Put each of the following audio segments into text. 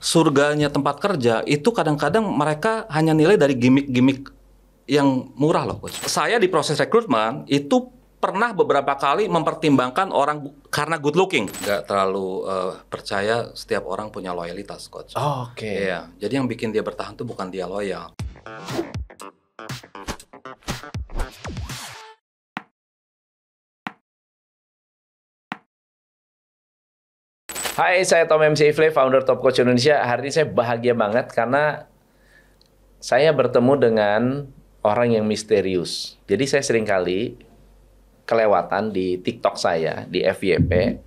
surganya tempat kerja itu kadang-kadang mereka hanya nilai dari gimmick-gimmick yang murah loh, Coach. Saya di proses rekrutmen itu pernah beberapa kali mempertimbangkan orang karena good looking. Nggak terlalu percaya setiap orang punya loyalitas, Coach. Oh, oke. Iya, jadi yang bikin dia bertahan tuh bukan dia loyal. Hai, saya Tom MC Ifle, founder Top Coach Indonesia. Hari ini saya bahagia banget karena saya bertemu dengan orang yang misterius. Jadi saya seringkali kelewatan di TikTok saya, di FYP,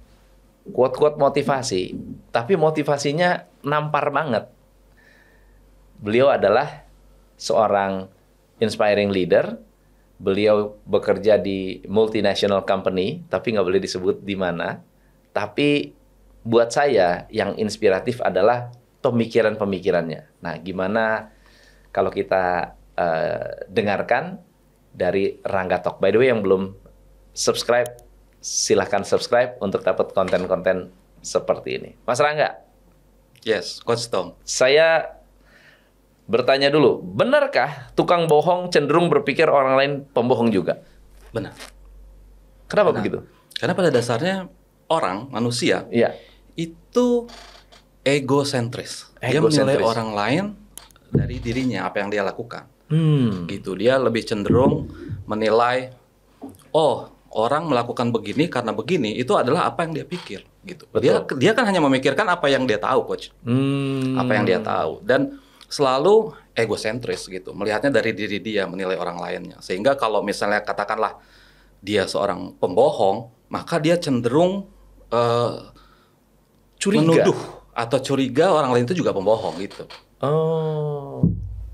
quote-quote motivasi. Tapi motivasinya nampar banget. Beliau adalah seorang inspiring leader. Beliau bekerja di multinational company, tapi nggak boleh disebut di mana. Tapi buat saya yang inspiratif adalah pemikiran-pemikirannya. Nah, gimana kalau kita dengarkan dari Rangga Talk. By the way, yang belum subscribe, silahkan subscribe untuk dapat konten-konten seperti ini. Mas Rangga. Yes, Coach Tom. Saya bertanya dulu, benarkah tukang bohong cenderung berpikir orang lain pembohong juga? Benar. Kenapa Benar. begitu? Karena pada dasarnya orang, manusia, Iya. itu egosentris. Dia menilai orang lain dari dirinya, apa yang dia lakukan. Gitu. Dia lebih cenderung menilai, oh, orang melakukan begini karena begini, itu adalah apa yang dia pikir. Gitu. Dia kan hanya memikirkan apa yang dia tahu, Coach. Apa yang dia tahu. Dan selalu egosentris gitu. Melihatnya dari diri dia, menilai orang lainnya. Sehingga kalau misalnya katakanlah dia seorang pembohong, maka dia cenderung menuduh atau curiga orang lain itu juga pembohong gitu. Oh.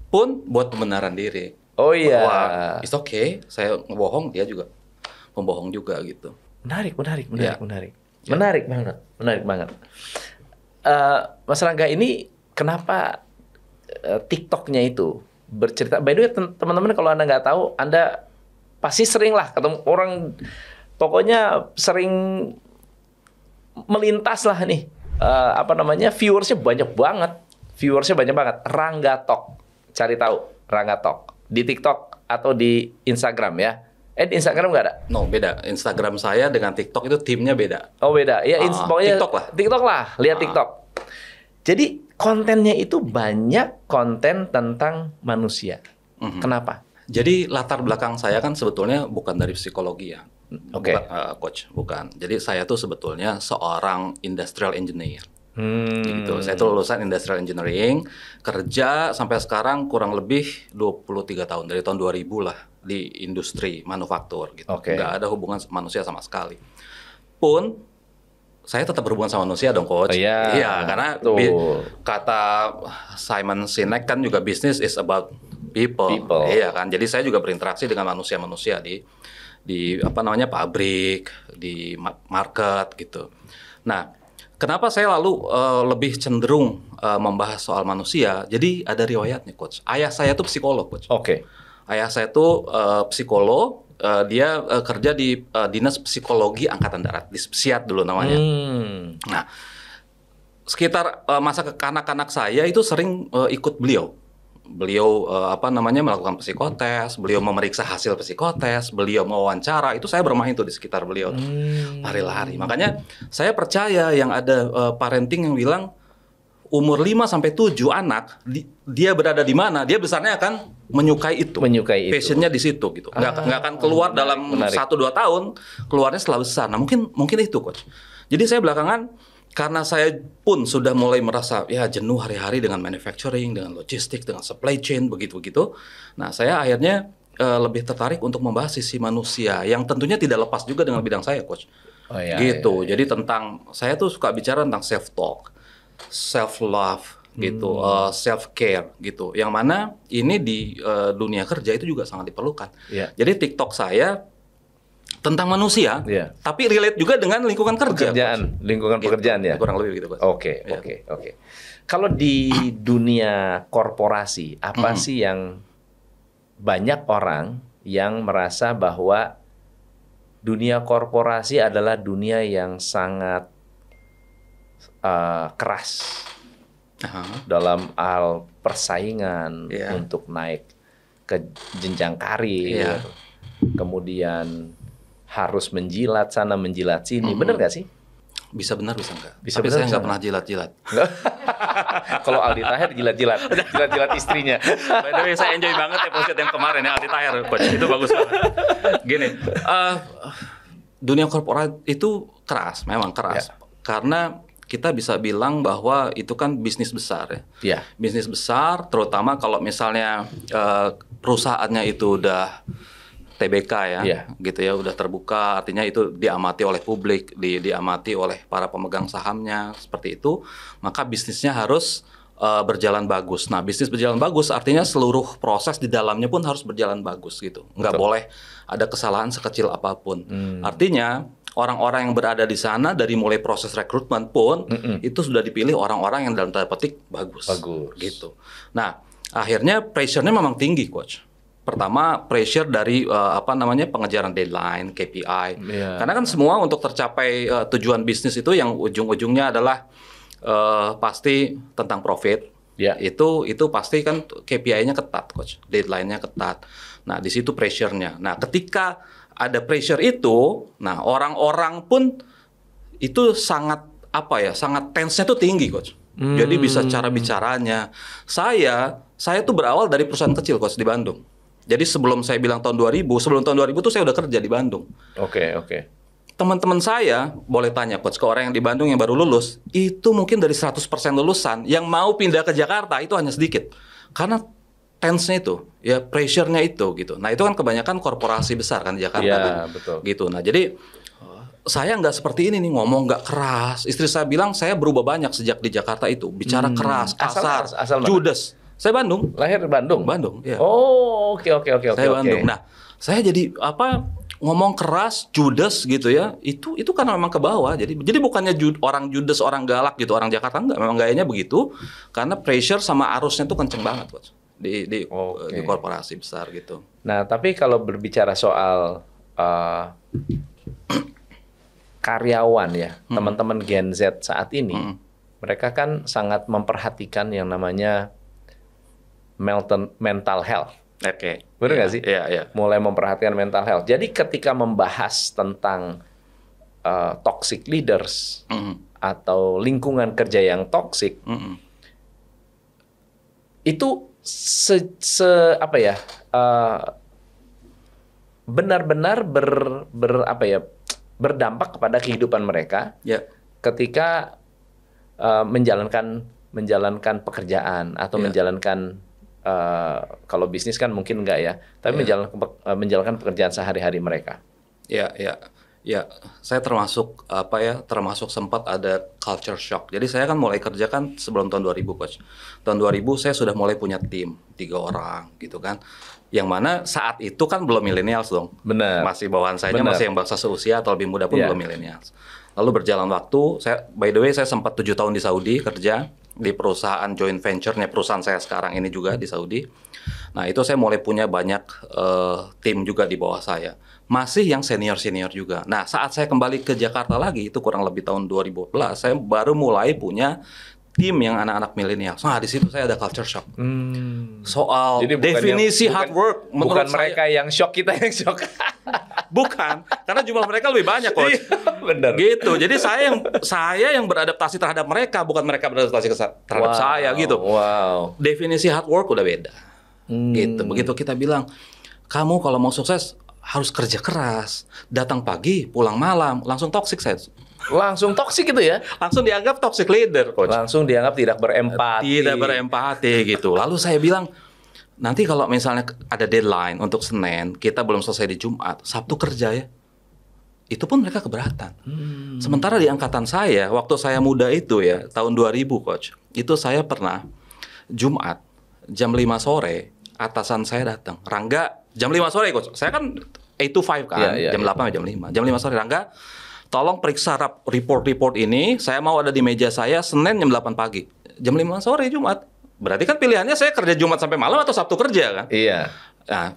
Pun buat pembenaran diri. Oh iya. Bahwa it's okay, saya ngebohong, dia juga pembohong juga gitu. Menarik. Ya. Menarik banget. Mas Rangga, ini kenapa TikToknya itu bercerita? By the way, teman-teman, kalau Anda nggak tahu, Anda pasti sering lah ketemu orang, pokoknya sering melintas lah nih. Viewersnya banyak banget. Rangga Talk. Cari tahu Rangga Talk di TikTok atau di Instagram ya. Di Instagram nggak ada? No, beda. Instagram saya dengan TikTok itu timnya beda. Oh, beda. Ya, pokoknya TikTok lah. Lihat TikTok. Jadi kontennya itu banyak konten tentang manusia. Kenapa? Jadi latar belakang saya kan sebetulnya bukan dari psikologi ya. Oke. Coach, bukan. Jadi saya tuh sebetulnya seorang industrial engineer. Gitu. Saya tuh lulusan industrial engineering, kerja sampai sekarang kurang lebih 23 tahun, dari tahun 2000 lah di industri manufaktur gitu. Nggak ada hubungan manusia sama sekali. Pun saya tetap berhubungan sama manusia dong, Coach. Iya, karena kata Simon Sinek kan juga business is about people. Iya kan. Jadi saya juga berinteraksi dengan manusia-manusia di pabrik, di market gitu. Nah, kenapa saya lalu lebih cenderung membahas soal manusia? Jadi ada riwayatnya, Coach. Ayah saya tuh psikolog, Coach. Ayah saya tuh psikolog. Dia kerja di Dinas Psikologi Angkatan Darat, di Spsiat dulu namanya. Nah, sekitar masa kekanak-kanak saya itu sering ikut beliau. Beliau melakukan psikotes, beliau memeriksa hasil psikotes, beliau mewawancara, itu saya bermain tuh di sekitar beliau lari-lari. Makanya saya percaya yang ada parenting yang bilang umur 5 sampai 7 anak dia berada di mana, dia besarnya akan menyukai itu. Passionnya di situ gitu. Nggak akan keluar dalam 1-2 tahun, keluarnya setelah besar. Nah, mungkin itu, Coach. Jadi saya belakangan, karena saya pun sudah mulai merasa jenuh hari-hari dengan manufacturing, dengan logistik, dengan supply chain, begitu-begitu. Nah, saya akhirnya lebih tertarik untuk membahas sisi manusia yang tentunya tidak lepas juga dengan bidang saya, Coach. Jadi saya tuh suka bicara tentang self-talk, self-love, gitu, self-care, gitu. Yang mana ini di dunia kerja itu juga sangat diperlukan. Jadi TikTok saya tentang manusia, tapi relate juga dengan lingkungan kerja. Lingkungan pekerjaan ya. Kurang lebih gitu, Pak. Oke. Kalau di dunia korporasi, apa sih yang banyak orang yang merasa bahwa dunia korporasi adalah dunia yang sangat keras, dalam hal persaingan untuk naik ke jenjang karir, kemudian harus menjilat sana menjilat sini, bener nggak sih? Bisa benar bisa enggak. Bisa tapi benar, saya nggak pernah jilat-jilat. Kalau Aldi Taher jilat-jilat istrinya. By the way, saya enjoy banget episode yang kemarin ya Aldi Taher, coach. Itu bagus banget. Gini, dunia korporat itu keras, memang keras. Karena kita bisa bilang bahwa itu kan bisnis besar ya. Bisnis besar, terutama kalau misalnya perusahaannya itu udah TBK gitu ya, udah terbuka, artinya itu diamati oleh publik, diamati oleh para pemegang sahamnya, seperti itu, maka bisnisnya harus berjalan bagus. Nah, bisnis berjalan bagus artinya seluruh proses di dalamnya pun harus berjalan bagus gitu. Nggak boleh ada kesalahan sekecil apapun. Artinya orang-orang yang berada di sana dari mulai proses rekrutmen pun itu sudah dipilih orang-orang yang dalam tanda petik bagus. Gitu. Nah, akhirnya pressure-nya memang tinggi, coach. Pertama, pressure dari pengejaran deadline, KPI. Karena kan semua untuk tercapai tujuan bisnis itu yang ujung-ujungnya adalah pasti tentang profit. Itu pasti kan KPI-nya ketat, coach. Deadline-nya ketat. Nah, di situ pressure-nya. Nah, ketika ada pressure itu, nah orang-orang pun itu sangat sangat tense-nya tuh tinggi, coach. Jadi bisa cara bicaranya. Saya tuh berawal dari perusahaan kecil, coach, di Bandung. Jadi sebelum saya bilang sebelum tahun 2000 tuh saya udah kerja di Bandung. Oke. Teman-teman saya, boleh tanya coach, ke orang yang di Bandung yang baru lulus, itu mungkin dari 100% lulusan, yang mau pindah ke Jakarta itu hanya sedikit. Karena tense-nya itu, ya pressure-nya itu gitu. Nah itu kan kebanyakan korporasi besar kan di Jakarta kan. Betul. Gitu. Nah jadi saya nggak seperti ini nih, ngomong nggak keras. Istri saya bilang saya berubah banyak sejak di Jakarta itu. Bicara keras, kasar, asal judes. Saya Bandung. Lahir di Bandung? Bandung, ya. Oh, oke. Saya Bandung. Nah, saya jadi ngomong keras, judes gitu ya. Itu karena memang ke bawah. Jadi bukannya orang judes, orang galak gitu, orang Jakarta enggak. Memang gayanya begitu. Karena pressure sama arusnya tuh kenceng banget, Coach. Di korporasi besar gitu. Nah, tapi kalau berbicara soal karyawan ya, teman-teman Gen Z saat ini, mereka kan sangat memperhatikan yang namanya mental health. Oke. Benar nggak sih? Iya. Mulai memperhatikan mental health. Jadi ketika membahas tentang toxic leaders atau lingkungan kerja yang toxic, itu benar-benar berdampak kepada kehidupan mereka ketika menjalankan pekerjaan atau menjalankan kalau bisnis kan mungkin enggak ya, tapi menjalankan pekerjaan sehari-hari mereka. Ya, saya termasuk sempat ada culture shock. Jadi saya kan mulai kerja kan sebelum tahun 2000, coach. Tahun 2000 saya sudah mulai punya tim 3 orang gitu kan. Yang mana saat itu kan belum millennials dong. Benar. Masih bawahan saya masih yang bangsa seusia atau lebih muda pun belum millennials. Lalu berjalan waktu, by the way saya sempat 7 tahun di Saudi kerja di perusahaan joint venture-nya perusahaan saya sekarang ini juga di Saudi. Nah, itu saya mulai punya banyak tim juga di bawah saya. Masih yang senior-senior juga. Nah, saat saya kembali ke Jakarta lagi, itu kurang lebih tahun 2011, saya baru mulai punya tim yang anak-anak milenial. Nah, di situ saya ada culture shock. Soal definisi hard work. Bukan mereka yang shock, kita yang shock. Bukan, karena jumlah mereka lebih banyak, coach. Bener. Gitu. Jadi saya yang beradaptasi terhadap mereka, bukan mereka beradaptasi terhadap saya gitu. Wow. Definisi hard work udah beda. Gitu. Begitu kita bilang, kamu kalau mau sukses harus kerja keras, datang pagi, pulang malam, langsung toxic saya. Langsung toksik gitu ya? Langsung dianggap toxic leader, coach. Langsung dianggap tidak berempati. Tidak berempati gitu. Lalu saya bilang, nanti kalau misalnya ada deadline untuk Senin, kita belum selesai di Jumat, Sabtu kerja ya. Itu pun mereka keberatan. Sementara di angkatan saya, waktu saya muda itu ya, tahun 2000, coach. Itu saya pernah Jumat, jam 5 sore, atasan saya datang. Rangga, jam 5 sore, coach. Saya kan 8 to 5 kan, jam 8 sampai jam 5. Jam 5 sore, Rangga, tolong periksa report ini, saya mau ada di meja saya Senin jam 8 pagi. Jam 5 sore Jumat. Berarti kan pilihannya saya kerja Jumat sampai malam atau Sabtu kerja kan? Iya. Nah,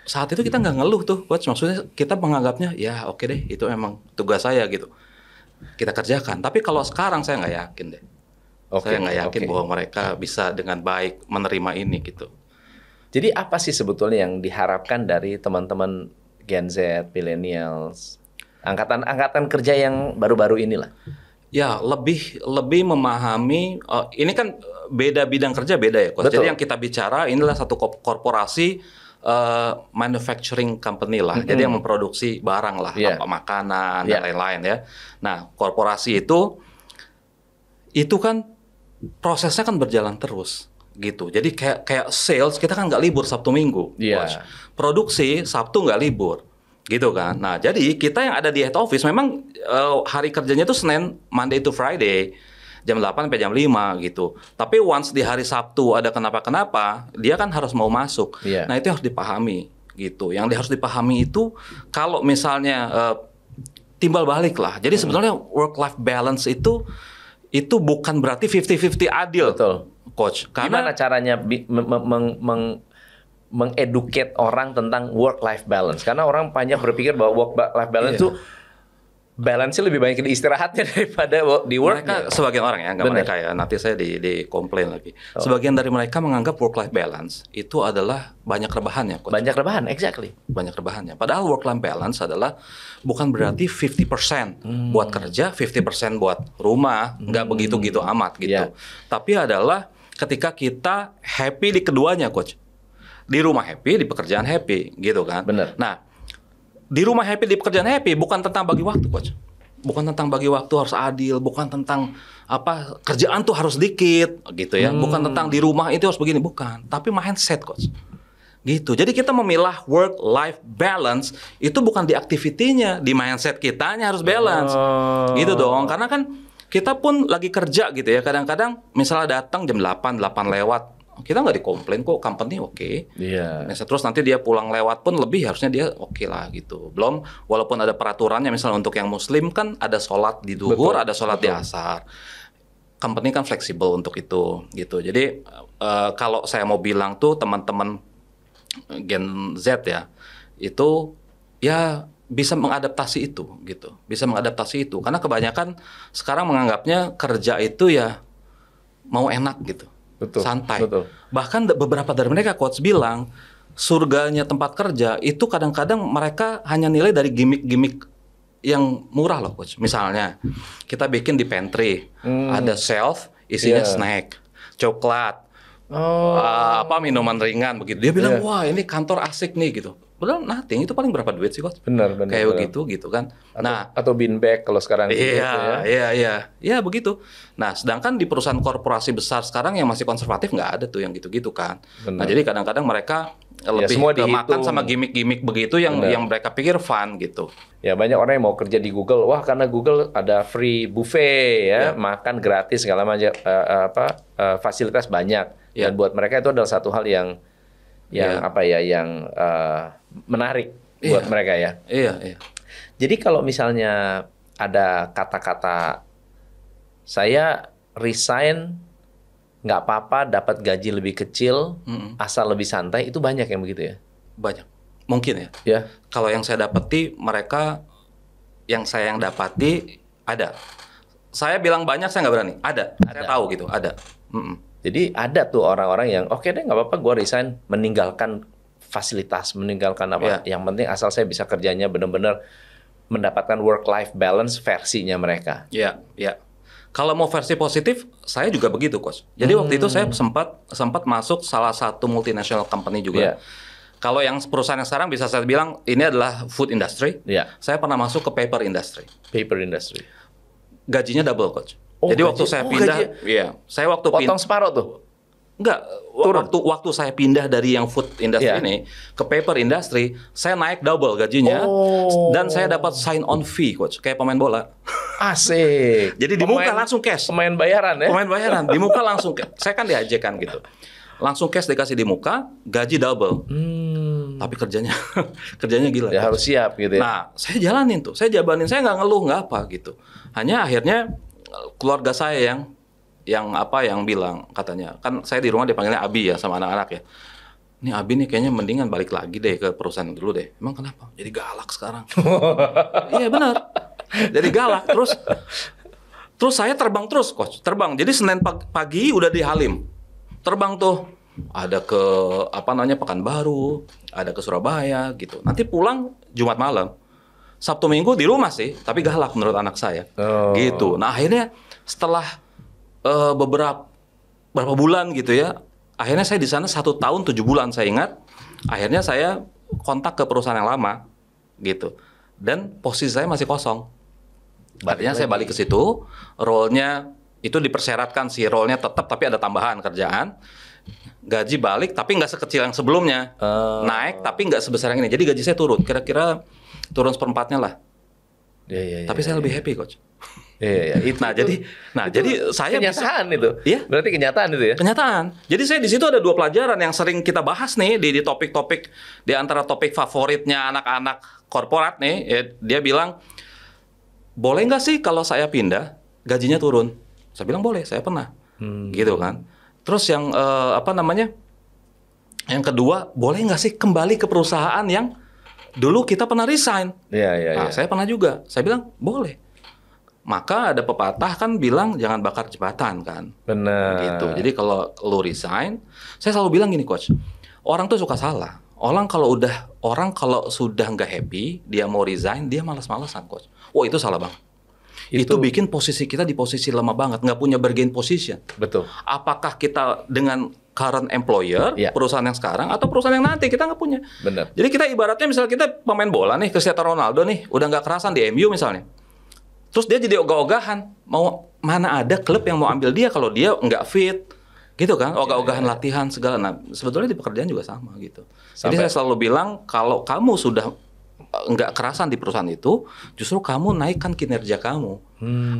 saat itu kita nggak ngeluh tuh, coach. Maksudnya kita menganggapnya, ya oke deh, itu emang tugas saya gitu. Kita kerjakan. Tapi kalau sekarang saya nggak yakin deh. Saya nggak yakin bahwa mereka bisa dengan baik menerima ini gitu. Jadi apa sih sebetulnya yang diharapkan dari teman-teman Gen Z, millennials, angkatan kerja yang baru-baru inilah? Ya, lebih memahami, ini kan beda bidang kerja beda ya, Coach. Jadi yang kita bicara inilah satu korporasi manufacturing company lah. Jadi yang memproduksi barang lah, apa makanan dan lain-lain ya. Nah, korporasi itu kan prosesnya kan berjalan terus gitu. Jadi kayak sales kita kan nggak libur Sabtu Minggu. Coach. Produksi Sabtu nggak libur. Gitu kan. Nah, jadi kita yang ada di head office memang hari kerjanya itu Senin, Monday to Friday, jam 8 sampai jam 5 gitu. Tapi once di hari Sabtu ada kenapa-kenapa, dia kan harus mau masuk. Nah, itu harus dipahami gitu. Yang harus dipahami itu kalau misalnya timbal balik lah. Jadi sebetulnya work life balance itu bukan berarti 50-50 adil. Betul. Coach. Karena gimana caranya mengeduket orang tentang work-life balance. Karena orang banyak berpikir bahwa work-life balance itu balance-nya lebih banyak di istirahatnya daripada di work. Mereka sebagian orang ya, nggak mereka ya. Nanti saya di komplain lagi. Sebagian dari mereka menganggap work-life balance itu adalah banyak rebahannya. Coach. Banyak rebahan, exactly. Banyak rebahannya. Padahal work-life balance adalah bukan berarti 50% buat kerja, 50% buat rumah. Nggak begitu-gitu amat gitu. Tapi adalah ketika kita happy di keduanya, Coach. Di rumah happy, di pekerjaan happy, gitu kan? Bener. Nah, di rumah happy, di pekerjaan happy, bukan tentang bagi waktu, Coach. Bukan tentang bagi waktu harus adil, bukan tentang kerjaan tuh harus dikit, gitu ya. Bukan tentang di rumah itu harus begini, bukan. Tapi mindset, Coach. Gitu. Jadi kita memilah work-life balance itu bukan di activity-nya, di mindset kitanya harus balance. Gitu dong. Karena kan kita pun lagi kerja gitu ya. Kadang-kadang misalnya datang jam 8 lewat. Kita nggak dikomplain kok, company oke. Terus nanti dia pulang lewat pun lebih harusnya dia oke lah gitu. Belum, walaupun ada peraturannya misalnya untuk yang muslim kan ada sholat di duhur, ada sholat di asar. Company kan fleksibel untuk itu gitu. Jadi kalau saya mau bilang tuh teman-teman Gen Z ya, itu ya bisa mengadaptasi itu gitu. Bisa mengadaptasi itu. Karena kebanyakan sekarang menganggapnya kerja itu ya mau enak gitu. Santai. Bahkan beberapa dari mereka coach bilang surganya tempat kerja itu kadang-kadang mereka hanya nilai dari gimmick-gimmick yang murah loh coach. Misalnya kita bikin di pantry ada shelf isinya snack, coklat, minuman ringan begitu. Dia bilang wah ini kantor asik nih gitu. Padahal nothing, itu paling berapa duit sih coach? Benar. Kayak begitu gitu kan. Atau bean bag kalau sekarang. Iya begitu. Nah sedangkan di perusahaan korporasi besar sekarang yang masih konservatif nggak ada tuh yang gitu-gitu kan. Nah jadi kadang-kadang mereka lebih makan sama gimmick-gimmick begitu yang mereka pikir fun gitu. Ya banyak orang yang mau kerja di Google, wah karena Google ada free buffet ya, makan gratis segala macam fasilitas banyak. Dan buat mereka itu adalah satu hal yang menarik buat mereka ya. Iya. Jadi kalau misalnya ada kata-kata saya resign nggak apa-apa dapat gaji lebih kecil asal lebih santai, itu banyak yang begitu ya? Banyak. Mungkin ya. Kalau yang saya dapati yang dapati ada. Saya bilang banyak saya nggak berani. Ada. Saya tahu gitu. Ada. Jadi ada tuh orang-orang yang oke deh nggak apa-apa gue resign, meninggalkan fasilitas, meninggalkan apa. Yang penting asal saya bisa kerjanya benar-benar mendapatkan work-life balance versinya mereka. Iya. Kalau mau versi positif, saya juga begitu, Coach. Jadi waktu itu saya sempat masuk salah satu multinational company juga. Kalau yang perusahaan yang sekarang bisa saya bilang ini adalah food industry. Saya pernah masuk ke paper industry. Gajinya double, Coach. Jadi waktu saya pindah, saya waktu potong separuh tuh. Enggak, waktu saya pindah dari yang food industry ini ke paper industry, saya naik double gajinya dan saya dapat sign on fee, Coach, kayak pemain bola. Asik. Jadi di muka langsung cash. Pemain bayaran ya? Pemain bayaran, di muka langsung cash. Saya kan diajekan gitu. Langsung cash dikasih di muka, gaji double. Tapi kerjanya gila. Ya harus siap gitu ya. Nah, saya jalanin tuh. Saya nggak ngeluh, nggak apa gitu. Hanya akhirnya keluarga saya yang bilang katanya, kan saya di rumah dipanggilnya Abi ya sama anak-anak ya. Ini Abi nih kayaknya mendingan balik lagi deh ke perusahaan dulu deh. Emang kenapa? Jadi galak sekarang. Iya benar. Jadi galak. Terus saya terbang terus, coach. Terbang. Jadi Senin pagi udah di Halim. Terbang tuh. Ada ke Pekanbaru, ada ke Surabaya gitu. Nanti pulang Jumat malam. Sabtu Minggu di rumah sih, tapi galak menurut anak saya. Gitu. Nah, akhirnya setelah beberapa bulan gitu ya, akhirnya saya di sana 1 tahun 7 bulan saya ingat. Akhirnya saya kontak ke perusahaan yang lama gitu. Dan posisi saya masih kosong. Artinya saya balik ke situ, role-nya itu dipersyaratkan sih, role-nya tetap tapi ada tambahan kerjaan. Gaji balik tapi nggak sekecil yang sebelumnya. Naik tapi nggak sebesar yang ini. Jadi gaji saya turun, kira-kira turun 1/4-nya lah. Tapi saya lebih happy, coach. Jadi saya kenyataan itu. Iya? Berarti kenyataan itu ya? Kenyataan. Jadi saya di situ ada 2 pelajaran yang sering kita bahas nih di topik-topik, di antara topik favoritnya anak-anak korporat nih. Ya, dia bilang, boleh nggak sih kalau saya pindah gajinya turun? Saya bilang boleh, saya pernah. Gitu kan. Terus yang yang kedua, boleh nggak sih kembali ke perusahaan yang dulu kita pernah resign? Saya pernah juga. Saya bilang boleh. Maka ada pepatah kan bilang jangan bakar jembatan kan. Benar. Gitu. Jadi kalau lu resign, saya selalu bilang gini, coach. Orang tuh suka salah. Orang kalau sudah nggak happy, dia mau resign, dia malas-malasan, coach. Wah, itu salah bang. Itu bikin posisi kita di posisi lemah banget, nggak punya bargain position. Betul. Apakah kita dengan current employer, perusahaan yang sekarang, atau perusahaan yang nanti, kita nggak punya. Benar. Jadi kita ibaratnya misalnya kita pemain bola nih, Cristiano Ronaldo nih, udah nggak kerasan di MU misalnya. Terus dia jadi ogah-ogahan, mana ada klub yang mau ambil dia kalau dia nggak fit. Gitu kan, ogah-ogahan latihan segala. Nah, sebetulnya di pekerjaan juga sama gitu. Jadi saya selalu bilang, kalau kamu sudah nggak kerasan di perusahaan itu, justru kamu naikkan kinerja kamu.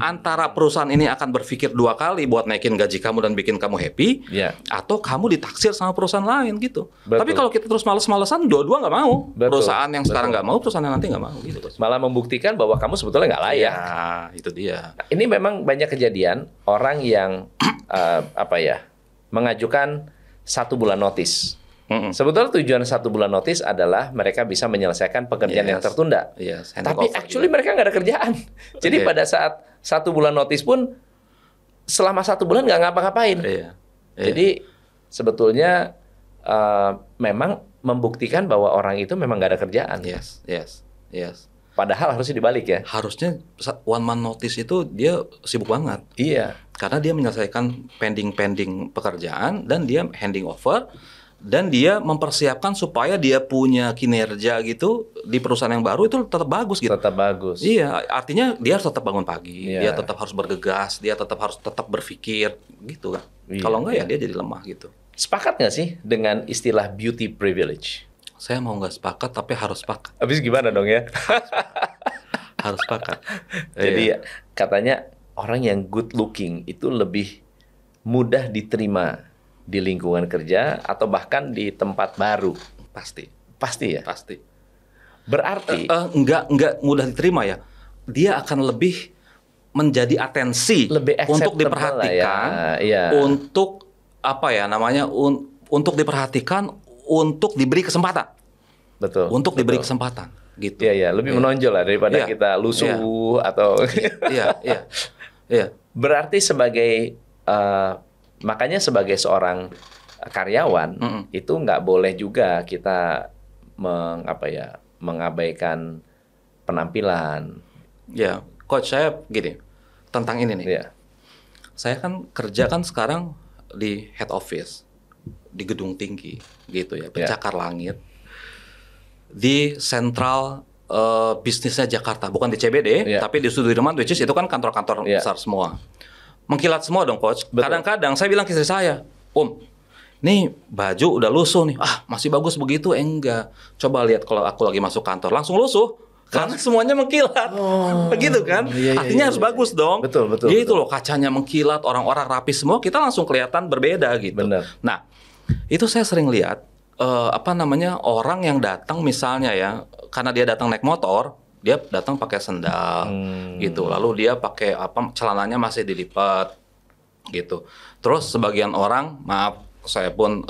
Antara perusahaan ini akan berpikir 2 kali buat naikin gaji kamu dan bikin kamu happy, atau kamu ditaksir sama perusahaan lain gitu. Tapi kalau kita terus males-malesan, dua-dua nggak mau. Perusahaan yang sekarang nggak mau, perusahaan yang nanti nggak mau gitu. Malah membuktikan bahwa kamu sebetulnya nggak layak. Ya, itu dia. Nah, ini memang banyak kejadian orang yang mengajukan 1 bulan notice. Sebetulnya tujuan 1 bulan notice adalah mereka bisa menyelesaikan pekerjaan yang tertunda. Tapi actually mereka nggak ada kerjaan. Jadi pada saat 1 bulan notice pun selama 1 bulan nggak ngapa-ngapain. Jadi sebetulnya memang membuktikan bahwa orang itu memang nggak ada kerjaan. Padahal harusnya dibalik ya. Harusnya 1 month notice itu dia sibuk banget. Iya. Karena dia menyelesaikan pending pekerjaan dan dia handing over. Dan dia mempersiapkan supaya dia punya kinerja gitu di perusahaan yang baru itu tetap bagus gitu. Tetap bagus. Iya, artinya dia harus tetap bangun pagi, dia tetap harus bergegas, dia harus tetap berpikir gitu kan. Kalau enggak ya dia jadi lemah gitu. Sepakat nggak sih dengan istilah beauty privilege? Saya mau nggak sepakat tapi harus sepakat. Habis gimana dong ya? Harus sepakat. Jadi katanya orang yang good looking itu lebih mudah diterima di lingkungan kerja atau bahkan di tempat baru. Pasti ya? Pasti. Berarti enggak mudah diterima ya. Dia akan lebih menjadi atensi untuk diperhatikan, untuk untuk diperhatikan, untuk diberi kesempatan. Betul. Untuk diberi kesempatan gitu. Iya, lebih menonjol lah daripada kita lusuh atau Iya. Berarti sebagai makanya sebagai seorang karyawan itu nggak boleh juga kita mengabaikan penampilan. Ya, coach, saya gini tentang ini nih. Saya kan kerja kan sekarang di head office di gedung tinggi gitu ya, pencakar langit di sentral bisnisnya Jakarta, bukan di CBD, tapi di Sudirman, which is itu kan kantor-kantor besar semua. Mengkilat semua dong, coach. Kadang-kadang saya bilang ke istri saya, nih baju udah lusuh nih. Masih bagus begitu? Enggak. Coba lihat kalau aku lagi masuk kantor, langsung lusuh. Karena semuanya mengkilat. Begitu kan? Artinya harus bagus dong. Betul. Gitu loh, kacanya mengkilat, orang-orang rapi semua, kita langsung kelihatan berbeda gitu. Bener. Nah, itu saya sering lihat, orang yang datang misalnya ya, karena dia datang naik motor, dia datang pakai sendal gitu, lalu dia pakai celananya masih dilipat gitu. Terus sebagian orang, maaf saya pun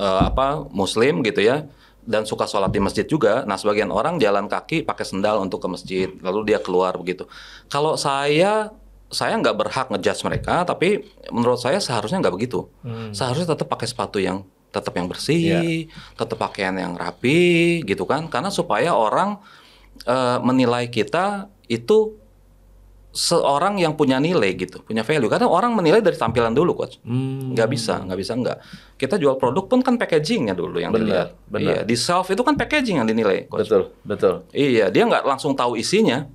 Muslim gitu ya, dan suka sholat di masjid juga. Nah sebagian orang jalan kaki pakai sendal untuk ke masjid, lalu dia keluar begitu. Kalau saya saya nggak berhak ngejudge mereka, tapi menurut saya seharusnya nggak begitu. Seharusnya tetap pakai sepatu yang tetap yang bersih, tetap pakaian yang rapi, gitu kan? Karena supaya orang menilai kita itu seorang yang punya nilai gitu, punya value. Karena orang menilai dari tampilan dulu, Coach. Nggak bisa. Kita jual produk pun kan packagingnya dulu yang dilihat. Iya, di shelf itu kan packaging yang dinilai, Coach. Betul. Iya, dia nggak langsung tahu isinya.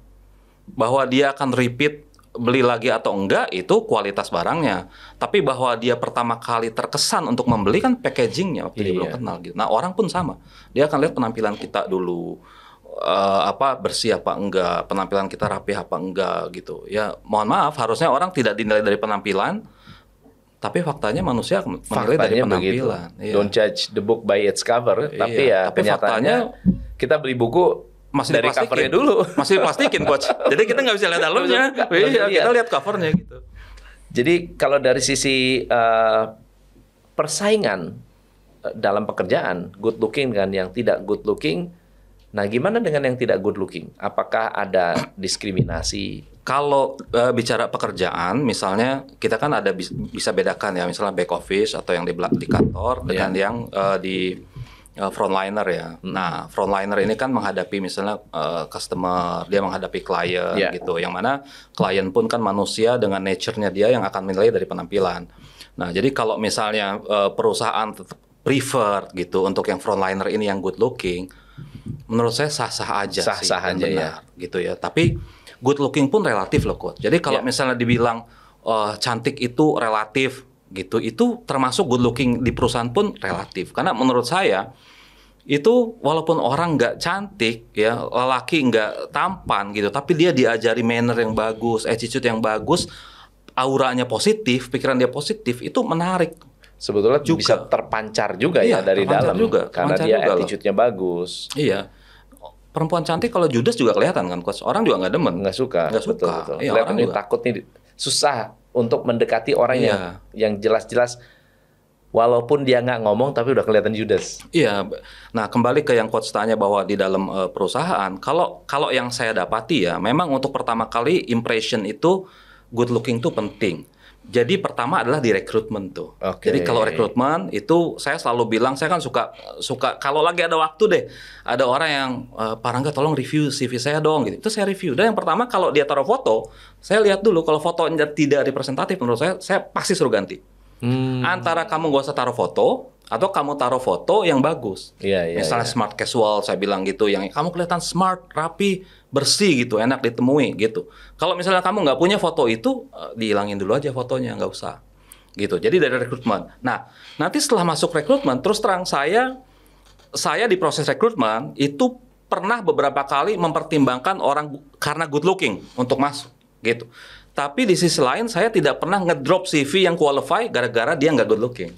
Bahwa dia akan repeat beli lagi atau enggak itu kualitas barangnya. Tapi bahwa dia pertama kali terkesan untuk membeli kan packagingnya waktu dia belum kenal gitu. Nah, orang pun sama. Dia akan lihat penampilan kita dulu. Bersih apa enggak, penampilan kita rapi apa enggak gitu. Ya, mohon maaf, harusnya orang tidak dinilai dari penampilan, tapi faktanya manusia menilai dari penampilan. Iya. Don't judge the book by its cover, tapi kenyataannya kita beli buku masih dari covernya dulu. Masih diplastikin, Coach. Jadi kita nggak bisa lihat dalamnya. Kita lihat covernya gitu. Jadi kalau dari sisi persaingan dalam pekerjaan, good looking kan yang tidak good looking, nah gimana dengan yang tidak good looking? Apakah ada diskriminasi? Kalau bicara pekerjaan, misalnya kita kan ada bisa bedakan ya, misalnya back office atau yang di kantor dengan yang di frontliner ya. Nah, frontliner ini kan menghadapi misalnya customer, dia menghadapi klien gitu. Yang mana klien pun kan manusia dengan nature-nya dia yang akan menilai dari penampilan. Nah, jadi kalau misalnya perusahaan tetap prefer gitu untuk yang frontliner ini yang good looking, menurut saya sah-sah aja gitu ya. Tapi good looking pun relatif loh, Coach. Jadi kalau misalnya dibilang cantik itu relatif gitu, itu termasuk good looking di perusahaan pun relatif. Karena menurut saya itu walaupun orang nggak cantik ya, lelaki nggak tampan gitu, tapi dia diajari manner yang bagus, attitude yang bagus, auranya positif, pikiran dia positif, itu menarik. Sebetulnya juga bisa terpancar juga ya dari dalam juga, karena dia attitude-nya bagus. Iya. Perempuan cantik kalau judes juga kelihatan kan, Coach. Orang juga nggak demen. Nggak suka. Betul. Iya, orang ini takut nih, susah untuk mendekati orang yang jelas-jelas walaupun dia nggak ngomong tapi udah kelihatan judes. Iya. Nah, kembali ke yang Coach tanya bahwa di dalam perusahaan, kalau yang saya dapati ya, memang untuk pertama kali impression itu good looking itu penting. Jadi pertama adalah di rekrutmen tuh. Jadi kalau rekrutmen itu saya selalu bilang, saya kan suka kalau lagi ada waktu deh, ada orang yang Pak Rangga tolong review CV saya dong gitu. Itu saya review. Dan yang pertama kalau dia taruh foto, saya lihat dulu kalau fotonya tidak representatif menurut saya pasti suruh ganti. Antara kamu gak usah taruh foto atau kamu taruh foto yang bagus. Misalnya smart casual saya bilang gitu, yang kamu kelihatan smart, rapi, bersih gitu, enak ditemui gitu. Kalau misalnya kamu nggak punya foto itu, dihilangin dulu aja fotonya, nggak usah gitu. Jadi dari rekrutmen. Nah, nanti setelah masuk rekrutmen, terus terang saya di proses rekrutmen itu pernah beberapa kali mempertimbangkan orang karena good looking untuk masuk gitu. Tapi di sisi lain saya tidak pernah ngedrop CV yang qualify gara-gara dia nggak good looking.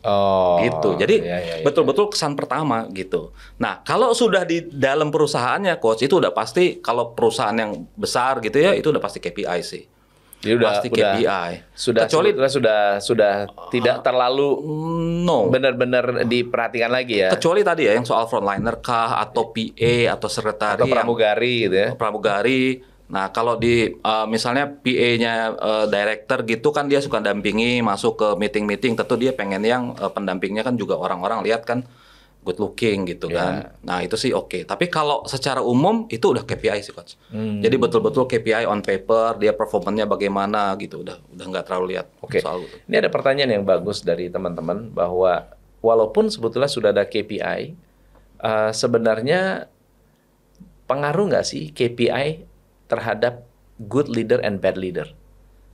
Gitu. Jadi betul-betul kesan pertama gitu. Nah, kalau sudah di dalam perusahaannya, Coach, itu udah pasti, kalau perusahaan yang besar gitu ya, itu udah pasti KPI sih. Jadi udah KPI. Kecuali sudah tidak terlalu benar-benar diperhatikan lagi ya. Kecuali tadi ya yang soal frontliner kah atau PA atau sekretari atau pramugari gitu ya. Pramugari. Nah, kalau di misalnya PA-nya director gitu kan, dia suka dampingi masuk ke meeting-meeting, tentu dia pengen yang pendampingnya kan juga orang-orang lihat kan good looking gitu kan. Nah, itu sih oke. Tapi kalau secara umum itu udah KPI sih, Coach. Jadi betul-betul KPI on paper, dia performanya bagaimana gitu, udah nggak terlalu lihat soal itu. Ini ada pertanyaan yang bagus dari teman-teman bahwa walaupun sebetulnya sudah ada KPI, sebenarnya pengaruh nggak sih KPI terhadap good leader and bad leader?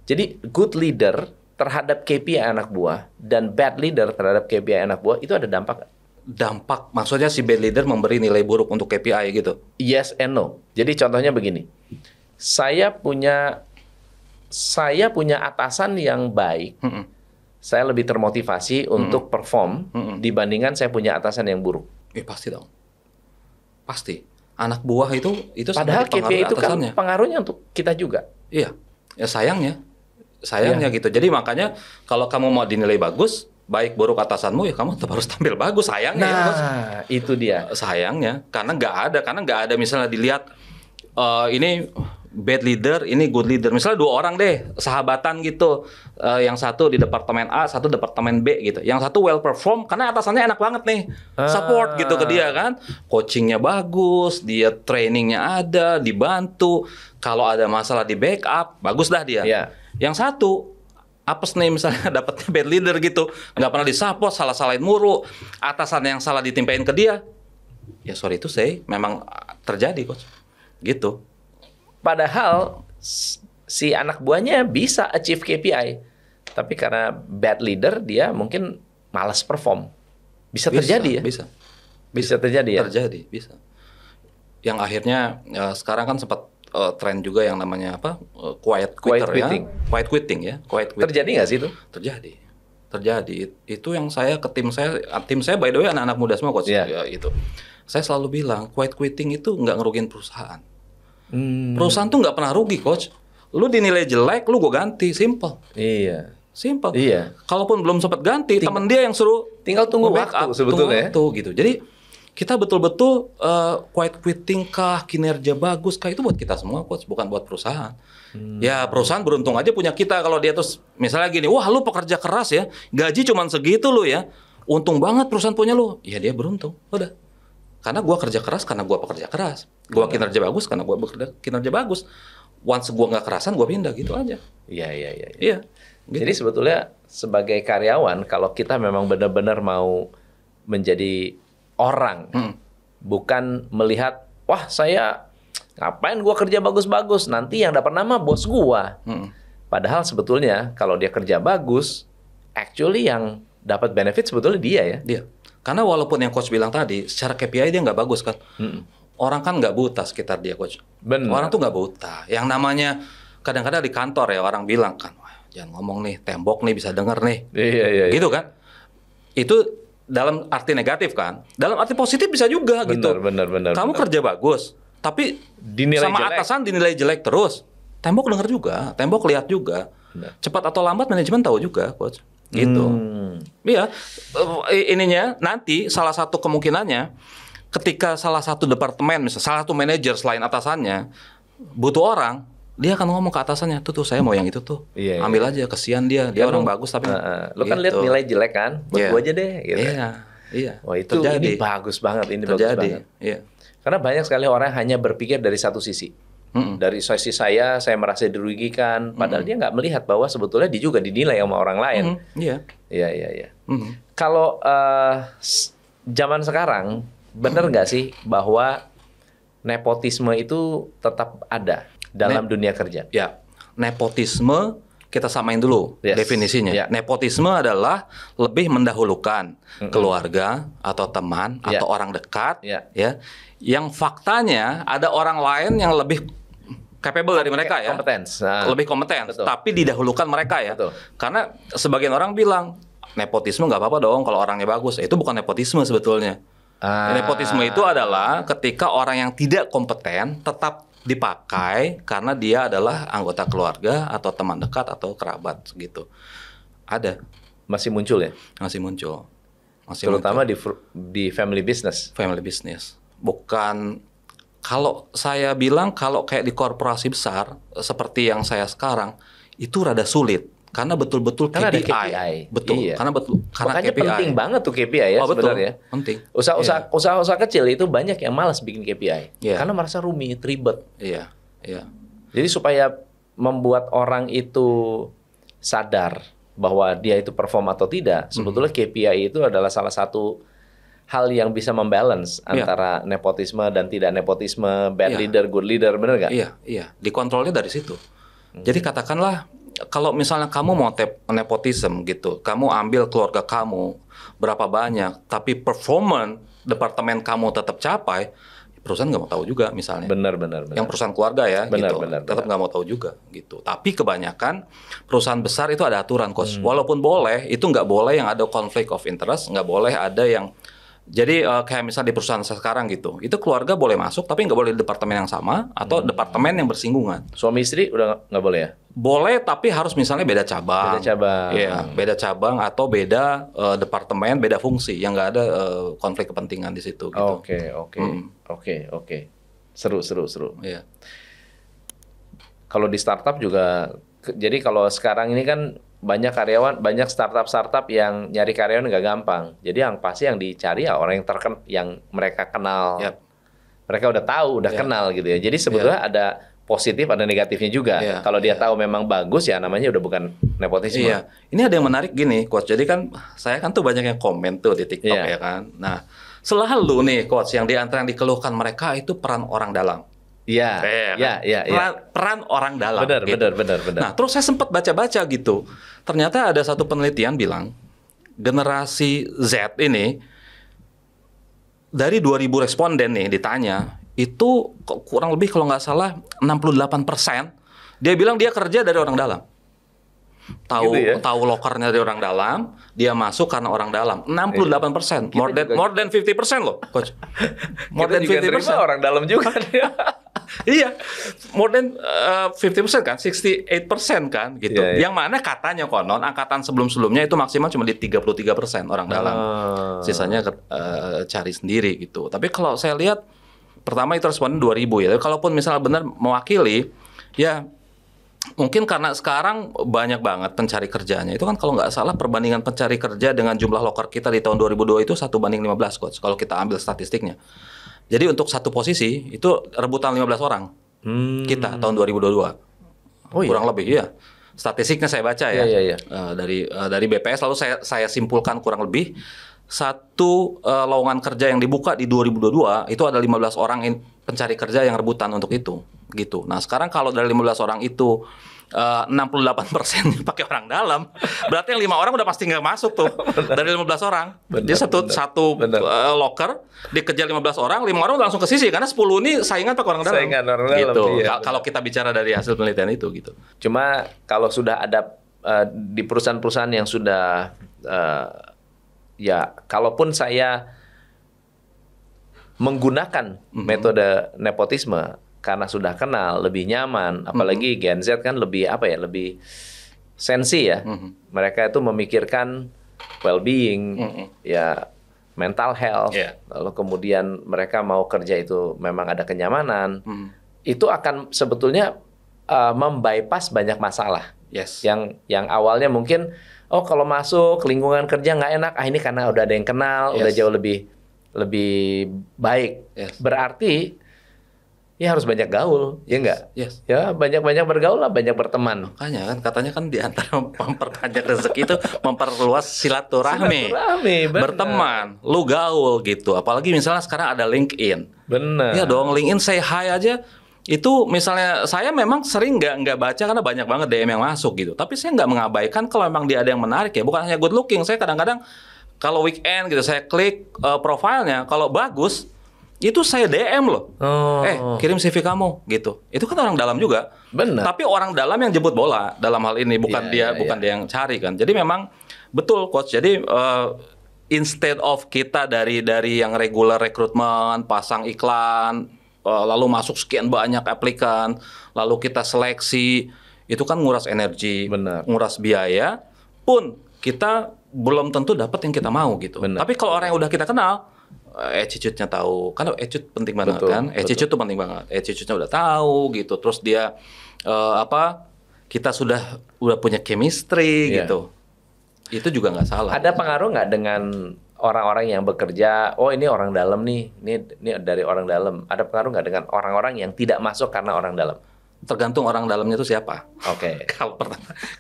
Jadi good leader terhadap KPI anak buah dan bad leader terhadap KPI anak buah itu ada dampak? Dampak, maksudnya si bad leader memberi nilai buruk untuk KPI gitu? Yes and no. Jadi contohnya begini, saya punya atasan yang baik, saya lebih termotivasi untuk perform dibandingkan saya punya atasan yang buruk. Pasti dong, pasti. Anak buah itu padahal KPI itu kan pengaruhnya untuk kita juga. Iya, ya sayangnya gitu. Jadi makanya kalau kamu mau dinilai bagus, baik buruk atasanmu ya kamu tetap harus tampil bagus. Sayangnya. Nah, itu dia. Sayangnya karena nggak ada misalnya dilihat ini bad leader, ini good leader. Misalnya 2 orang deh, sahabatan gitu. Yang satu di departemen A, satu departemen B gitu. Yang satu well perform karena atasannya enak banget nih. Support gitu ke dia kan. Coachingnya bagus, dia trainingnya ada, dibantu. Kalau ada masalah di backup, bagus dah dia. Iya. Yang satu apes nih misalnya dapetnya bad leader gitu, nggak pernah disupport, salah-salahin mulu, atasan yang salah ditimpain ke dia. Ya sorry itu memang terjadi coach. Gitu. Padahal si anak buahnya bisa achieve KPI, tapi karena bad leader dia mungkin malas perform. Bisa terjadi ya? Bisa terjadi ya? Terjadi, bisa. Yang akhirnya sekarang kan sempat tren juga yang namanya apa? Quiet quitting. Quiet quitting ya. Quiet quitting. Terjadi nggak sih itu? Terjadi. Itu yang saya ke tim saya by the way anak-anak muda semua coach. Yeah. Ya, itu. Saya selalu bilang quiet quitting itu nggak ngerugiin perusahaan. Perusahaan tuh nggak pernah rugi coach. Lu dinilai jelek, lu gue ganti, simple. Iya. Simple. Iya. Kalaupun belum sempat ganti, teman dia yang suruh tinggal tunggu waktu sebetulnya. Tunggu waktu gitu. Jadi kita betul-betul quiet quitting kah, kinerja bagus kah, itu buat kita semua coach, bukan buat perusahaan. Ya perusahaan beruntung aja punya kita kalau dia terus misalnya gini, wah lu pekerja keras ya, gaji cuman segitu lu ya, untung banget perusahaan punya lu. Ya dia beruntung, udah. Karena gua kerja keras, karena gua pekerja keras. Gua kinerja bagus, karena gua kinerja bagus. Once gua nggak kerasan, gua pindah gitu aja. Iya. Iya. Gitu. Jadi sebetulnya sebagai karyawan, kalau kita memang benar-benar mau menjadi orang, bukan melihat, wah saya ngapain gua kerja bagus-bagus, nanti yang dapat nama bos gua. Padahal sebetulnya kalau dia kerja bagus, actually yang dapat benefit sebetulnya dia ya. Dia. Karena walaupun yang coach bilang tadi, secara KPI dia nggak bagus kan. Orang kan nggak buta sekitar dia coach. Benar. Orang tuh nggak buta. Yang namanya kadang-kadang di kantor ya orang bilang kan, wah, jangan ngomong nih, tembok nih bisa denger nih. Iya. Gitu kan. Itu dalam arti negatif kan. Dalam arti positif bisa juga gitu. Benar. Kamu kerja bagus, tapi Dinilai sama jelek. atasan dinilai jelek terus. Tembok denger juga, tembok lihat juga. Benar. Cepat atau lambat manajemen tahu juga coach. Gitu. Iya, ininya nanti salah satu kemungkinannya ketika salah satu departemen, misalnya salah satu manajer selain atasannya butuh orang, dia akan ngomong ke atasannya, tuh saya mau yang itu tuh, ambil aja, kesian dia orang bagus tapi lu kan lihat nilai jelek kan, buat gua aja deh. Gitu. Iya. Wah itu ini bagus banget, bagus banget. Iya. Karena banyak sekali orang hanya berpikir dari satu sisi. Dari sisi saya merasa dirugikan, padahal dia nggak melihat bahwa sebetulnya dia juga dinilai sama orang lain. Iya. Kalau zaman sekarang, benar nggak sih bahwa nepotisme itu tetap ada dalam dunia kerja? Ya, nepotisme kita samain dulu definisinya. Nepotisme adalah lebih mendahulukan keluarga atau teman atau orang dekat, ya, yang faktanya ada orang lain yang lebih capable dari mereka ya, lebih kompeten, tapi didahulukan mereka ya. Karena sebagian orang bilang nepotisme nggak apa-apa dong kalau orangnya bagus. Itu bukan nepotisme sebetulnya. Nepotisme itu adalah ketika orang yang tidak kompeten tetap dipakai karena dia adalah anggota keluarga atau teman dekat atau kerabat gitu. Ada. Masih muncul ya? Masih muncul. Terutama di family business. Family business. Bukan. Kalau saya bilang kalau kayak di korporasi besar seperti yang saya sekarang itu rada sulit karena betul-betul KPI. Ada KPI. Betul. Iya. Karena makanya KPI. penting banget tuh KPI ya sebenarnya. Penting. Usaha-usaha kecil itu banyak yang malas bikin KPI karena merasa rumit, ribet. Iya. Jadi supaya membuat orang itu sadar bahwa dia itu perform atau tidak, sebetulnya KPI itu adalah salah satu hal yang bisa membalance antara nepotisme dan tidak nepotisme, bad leader, good leader, bener nggak? Iya. Dikontrolnya dari situ. Jadi katakanlah kalau misalnya kamu mau nepotisme gitu, kamu ambil keluarga kamu berapa banyak, tapi performance departemen kamu tetap capai, perusahaan nggak mau tahu juga misalnya. Benar. Yang perusahaan keluarga ya, tetap nggak mau tahu juga gitu. Tapi kebanyakan perusahaan besar itu ada aturan, coach. Walaupun boleh, itu nggak boleh yang ada conflict of interest, nggak boleh ada yang jadi kayak misalnya di perusahaan saya sekarang gitu, itu keluarga boleh masuk tapi nggak boleh di departemen yang sama atau departemen yang bersinggungan. Suami istri udah nggak boleh ya? Boleh tapi harus misalnya beda cabang. Iya, beda cabang atau beda departemen, beda fungsi yang nggak ada konflik kepentingan di situ. Gitu. Oke. Seru. Iya. Kalau di startup juga, jadi kalau sekarang ini kan banyak karyawan, banyak startup yang nyari karyawan nggak gampang. Jadi yang pasti yang dicari ya orang yang mereka kenal, Yap. mereka udah tahu, udah Yap. kenal gitu ya. Jadi sebetulnya ada positif, ada negatifnya juga. Kalau dia tahu memang bagus ya namanya udah bukan nepotisme. Iya, ini ada yang menarik gini, Coach. Jadi kan saya kan tuh banyak yang komen tuh di TikTok ya kan. Nah, selalu nih Coach yang di antara yang dikeluhkan mereka itu peran orang dalam. Iya, Peran orang dalam. Benar. Nah, terus saya sempat baca-baca gitu. Ternyata ada satu penelitian bilang generasi Z ini dari 2.000 responden nih ditanya, itu kurang lebih kalau nggak salah 68% dia bilang dia kerja dari orang dalam. Tahu gitu ya? Tahu lokernya dari orang dalam, dia masuk karena orang dalam. 68%, more than 50% loh, Coach. More than 50% orang dalam juga. Iya, more than 50% kan, 68% kan gitu. Yang mana katanya konon angkatan sebelum-sebelumnya itu maksimal cuma di 33% orang dalam. Sisanya cari sendiri gitu. Tapi kalau saya lihat pertama itu responden 2.000 ya. Kalaupun misalnya benar mewakili, ya mungkin karena sekarang banyak banget pencari kerjanya. Itu kan kalau nggak salah perbandingan pencari kerja dengan jumlah loker kita di tahun 2002 itu 1:15, Coach. Kalau kita ambil statistiknya. Jadi untuk satu posisi itu rebutan 15 orang kita tahun 2022. Kurang lebih ya. Statistiknya saya baca ya. Dari BPS lalu saya simpulkan kurang lebih satu lowongan kerja yang dibuka di 2022 itu ada 15 orang pencari kerja yang rebutan untuk itu gitu. Nah, sekarang kalau dari 15 orang itu 68% pakai orang dalam, berarti yang 5 orang udah pasti nggak masuk tuh dari 15 orang. Jadi satu loker dikejar 15 orang, 5 orang udah langsung ke sisi karena 10 ini saingan pakai orang dalam. Saingan orang dalam. Gitu. Kalau kita bicara dari hasil penelitian itu gitu. Cuma kalau sudah ada di perusahaan-perusahaan yang sudah ya kalaupun saya menggunakan metode nepotisme karena sudah kenal, lebih nyaman, apalagi Gen Z kan lebih lebih sensi ya. Mereka itu memikirkan well-being, ya mental health, lalu kemudian mereka mau kerja itu memang ada kenyamanan, itu akan sebetulnya membypass banyak masalah. Yang awalnya mungkin kalau masuk lingkungan kerja nggak enak, ini karena udah ada yang kenal, udah jauh lebih baik. Berarti ya harus banyak gaul, ya enggak? Ya banyak-banyak bergaul lah, banyak berteman. Makanya kan katanya kan di antara memperbanyak rezeki itu memperluas silaturahmi. Berteman, lu gaul gitu. Apalagi misalnya sekarang ada LinkedIn. Benar. Ya dong, LinkedIn say hi aja. Itu misalnya saya memang sering nggak baca karena banyak banget DM yang masuk gitu. Tapi saya nggak mengabaikan kalau memang dia ada yang menarik ya. Bukan hanya good looking. Saya kadang-kadang kalau weekend gitu saya klik profilnya, kalau bagus itu saya DM loh. Kirim CV kamu gitu. Itu kan orang dalam juga. Benar. Tapi orang dalam yang jemput bola dalam hal ini bukan dia yang cari kan. Jadi memang betul Coach. Jadi instead of kita dari yang regular rekrutmen, pasang iklan, lalu masuk sekian banyak aplikan, lalu kita seleksi, itu kan nguras energi, nguras biaya, pun kita belum tentu dapat yang kita mau gitu. Tapi kalau orang yang udah kita kenal, attitude-nya tahu, kan attitude penting banget kan, attitude tuh penting banget, attitude-nya udah tahu gitu, terus dia kita sudah punya chemistry gitu, itu juga nggak salah. Ada pengaruh nggak dengan orang-orang yang bekerja, ini orang dalam nih, ini dari orang dalam. Ada pengaruh nggak dengan orang-orang yang tidak masuk karena orang dalam? Tergantung orang dalamnya itu siapa.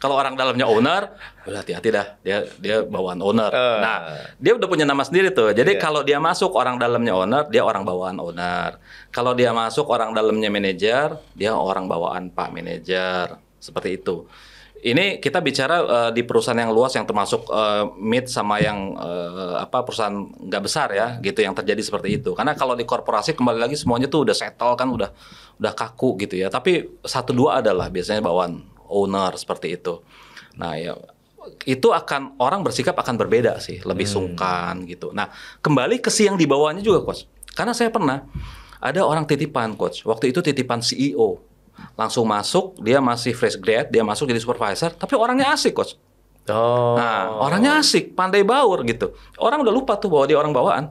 Kalau orang dalamnya owner, hati-hati dah, dia bawaan owner. Nah, dia udah punya nama sendiri tuh. Jadi kalau dia masuk orang dalamnya owner, dia orang bawaan owner. Kalau dia masuk orang dalamnya manajer, dia orang bawaan Pak Manajer. Seperti itu. Ini kita bicara di perusahaan yang luas yang termasuk mid sama yang perusahaan nggak besar ya gitu yang terjadi seperti itu. Karena kalau di korporasi kembali lagi semuanya tuh udah settle kan, udah kaku gitu ya. Tapi 1-2 adalah biasanya bawaan owner seperti itu. Nah ya itu orang bersikap akan berbeda sih, lebih sungkan gitu. Nah kembali ke si yang di bawahnya juga Coach. Karena saya pernah ada orang titipan Coach. Waktu itu titipan CEO. Langsung masuk, dia masih fresh grad, dia masuk jadi supervisor, tapi orangnya asik Coach. Nah, orangnya asik, pandai baur gitu. Orang udah lupa tuh bahwa dia orang bawaan.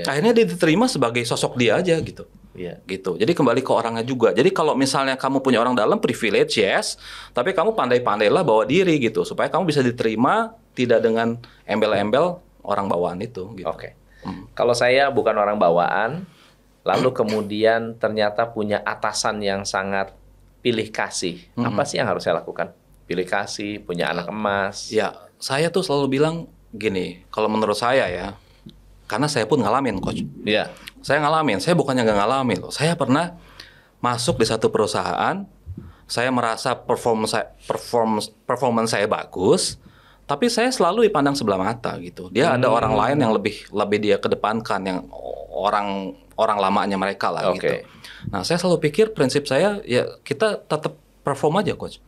Akhirnya dia diterima sebagai sosok dia aja gitu. Iya. Gitu. Jadi kembali ke orangnya juga. Jadi kalau misalnya kamu punya orang dalam, privilege yes, tapi kamu pandai-pandailah bawa diri gitu supaya kamu bisa diterima tidak dengan embel-embel orang bawaan itu gitu. Oke. Kalau saya bukan orang bawaan, lalu kemudian ternyata punya atasan yang sangat pilih kasih. Apa sih yang harus saya lakukan? Pilih kasih, punya anak emas. Ya, saya tuh selalu bilang gini, kalau menurut saya ya, karena saya pun ngalamin, Coach. Iya. Saya ngalamin, saya bukannya nggak ngalamin loh. Saya pernah masuk di satu perusahaan, saya merasa performance saya bagus, tapi saya selalu dipandang sebelah mata gitu. Dia ada orang lain yang lebih dia kedepankan, yang orang lamanya mereka lah gitu. Nah, saya selalu pikir prinsip saya ya kita tetap perform aja, Coach.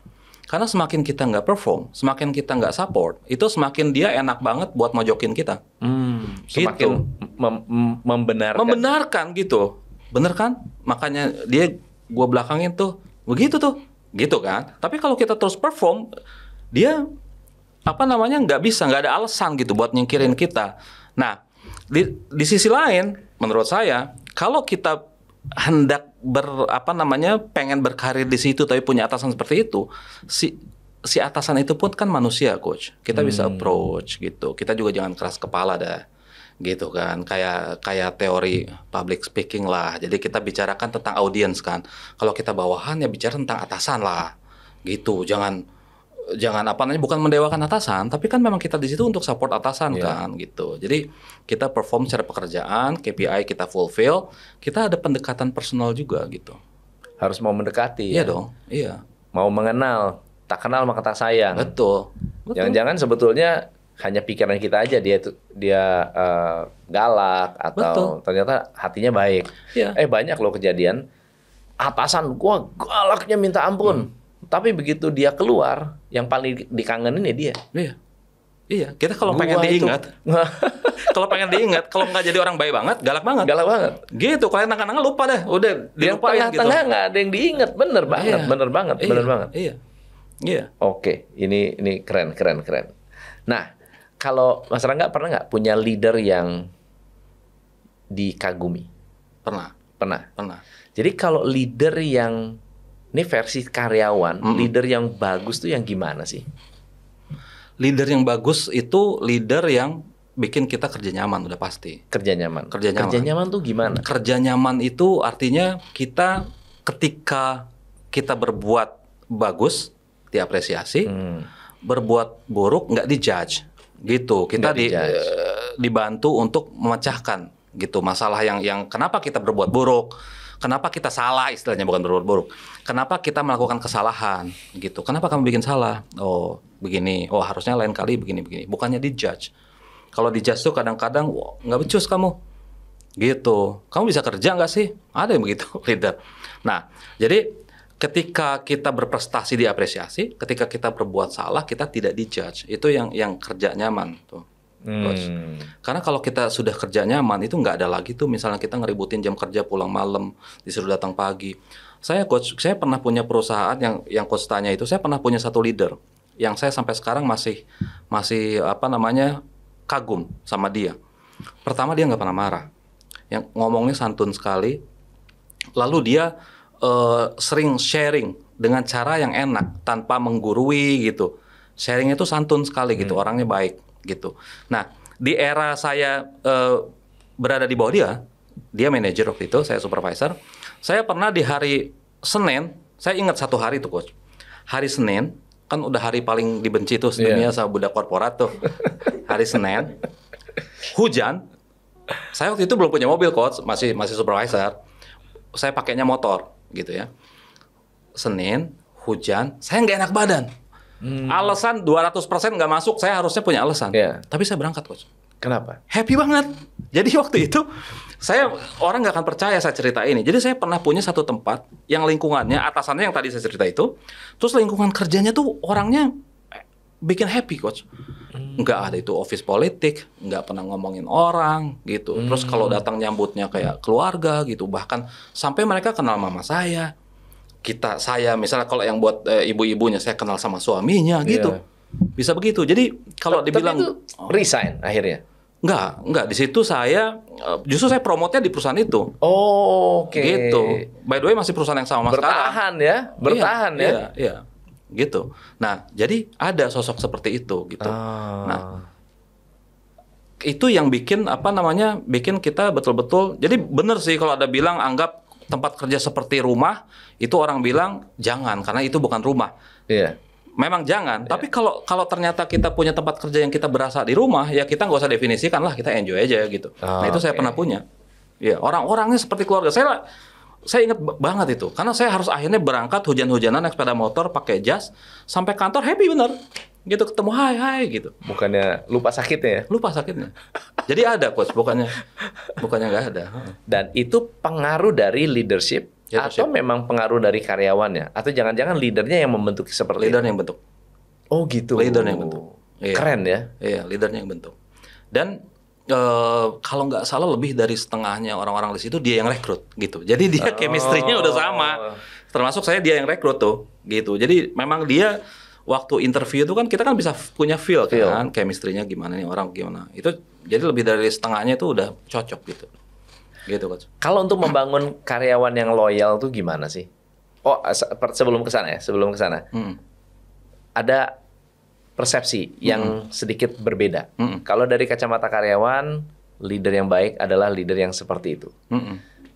Karena semakin kita nggak perform, semakin kita nggak support, itu semakin dia enak banget buat mojokin kita. Semakin membenarkan. Membenarkan gitu. Bener kan? Makanya gue belakangin tuh, begitu tuh. Gitu kan? Tapi kalau kita terus perform, dia nggak bisa, nggak ada alasan gitu buat nyingkirin kita. Nah, di sisi lain, menurut saya, kalau kita hendak pengen berkarir di situ tapi punya atasan seperti itu, si atasan itu pun kan manusia, Coach. Kita bisa approach gitu. Kita juga jangan keras kepala dah. Gitu kan. Kayak teori public speaking lah. Jadi kita bicarakan tentang audience kan. Kalau kita bawahan ya bicara tentang atasan lah. Gitu. Jangan bukan mendewakan atasan, tapi kan memang kita di situ untuk support atasan kan gitu. Jadi kita perform secara pekerjaan, KPI kita fulfill, kita ada pendekatan personal juga gitu. Harus mau mendekati. Iya dong, iya. Mau mengenal, tak kenal maka tak sayang. Betul. Jangan-jangan sebetulnya hanya pikiran kita aja dia galak atau ternyata hatinya baik. Iya. Banyak loh kejadian atasan gua galaknya minta ampun. Tapi begitu dia keluar, yang paling dikangenin ya dia. Iya. Kita kalau pengen diingat, kalau nggak jadi orang baik banget, galak banget. Galak banget. Gitu. Kalau enak-enak lupa deh, udah dilupain gitu. Tengah-tengah nggak ada yang diingat, bener banget. Iya. Oke, ini keren. Nah, kalau Mas Rangga pernah nggak punya leader yang dikagumi? Pernah. Jadi kalau leader yang ini versi karyawan, leader yang bagus tuh yang gimana sih? Leader yang bagus itu leader yang bikin kita kerja nyaman, udah pasti. Kerja nyaman tuh gimana? Kerja nyaman itu artinya kita ketika kita berbuat bagus diapresiasi, berbuat buruk nggak dijudge, gitu. Kita dibantu untuk memecahkan gitu masalah yang kenapa kita berbuat buruk. Kenapa kita salah, istilahnya bukan berbuat buruk. Kenapa kita melakukan kesalahan gitu. Kenapa kamu bikin salah? Oh, begini. Oh, harusnya lain kali begini. Bukannya dijudge. Kalau dijudge tuh kadang-kadang nggak becus kamu. Gitu. Kamu bisa kerja nggak sih? Ada yang begitu, leader. Nah, jadi ketika kita berprestasi diapresiasi, ketika kita berbuat salah kita tidak dijudge. Itu yang kerja nyaman tuh. Karena kalau kita sudah kerja nyaman itu nggak ada lagi tuh misalnya kita ngeributin jam kerja pulang malam disuruh datang pagi. Saya pernah punya perusahaan yang coach tanya itu, saya pernah punya satu leader yang saya sampai sekarang masih kagum sama dia. Pertama dia nggak pernah marah, yang ngomongnya santun sekali. Lalu dia sering sharing dengan cara yang enak tanpa menggurui gitu. Sharingnya itu santun sekali gitu, orangnya baik. Gitu. Nah, di era saya berada di bawah dia manajer waktu itu, saya supervisor. Saya pernah di hari Senin, saya ingat satu hari tuh, Coach. Hari Senin, kan udah hari paling dibenci tuh sedunia sama budak korporat tuh. Hari Senin, hujan. Saya waktu itu belum punya mobil, Coach, masih supervisor. Saya pakainya motor, gitu ya. Senin, hujan, saya nggak enak badan. Alasan 200% nggak masuk, saya harusnya punya alasan. Tapi saya berangkat, Coach. Kenapa? Happy banget. Jadi waktu itu, orang nggak akan percaya saya cerita ini. Jadi saya pernah punya satu tempat yang lingkungannya, atasannya yang tadi saya cerita itu, terus lingkungan kerjanya tuh orangnya bikin happy, Coach. Nggak ada itu office politik, nggak pernah ngomongin orang, gitu. Terus kalau datang nyambutnya kayak keluarga, gitu. Bahkan sampai mereka kenal mama saya. Saya misalnya kalau yang buat ibu-ibunya saya kenal sama suaminya gitu. Bisa begitu. Jadi kalau dibilang tapi itu resign akhirnya. Enggak. Di situ saya justru saya promotnya di perusahaan itu. Oh, oke. Gitu. By the way masih perusahaan yang sama sekarang. Bertahan ya. Iya. Gitu. Nah, jadi ada sosok seperti itu gitu. Nah, itu yang bikin bikin kita betul-betul. Jadi benar sih kalau ada bilang anggap tempat kerja seperti rumah, itu orang bilang jangan karena itu bukan rumah. Iya. Memang jangan. Tapi kalau ternyata kita punya tempat kerja yang kita berasa di rumah, ya kita nggak usah definisikan lah, kita enjoy aja gitu. Nah itu saya pernah punya. Ya orang-orangnya seperti keluarga. Saya ingat banget itu, karena saya harus akhirnya berangkat hujan-hujanan naik sepeda motor pakai jas sampai kantor happy bener, gitu ketemu hai gitu. Bukannya lupa sakitnya ya? Lupa sakitnya. Jadi ada coach, bukannya nggak ada. Dan itu pengaruh dari leadership atau memang pengaruh dari karyawannya? Atau jangan-jangan leadernya yang membentuk seperti leader yang bentuk. Oh gitu. Leader yang bentuk. Iya. Keren ya? Iya, leadernya yang bentuk. Dan kalau nggak salah lebih dari setengahnya orang-orang di situ dia yang rekrut gitu. Jadi dia chemistry-nya udah sama. Termasuk dia yang rekrut tuh gitu. Jadi memang dia waktu interview itu kan kita kan bisa punya feel kan, chemistry-nya gimana nih orang gimana. Itu jadi lebih dari setengahnya itu udah cocok gitu. Gitu coach. Kalau untuk membangun karyawan yang loyal tuh gimana sih? Oh, sebelum ke sana. Ada persepsi yang sedikit berbeda. Kalau dari kacamata karyawan, leader yang baik adalah leader yang seperti itu.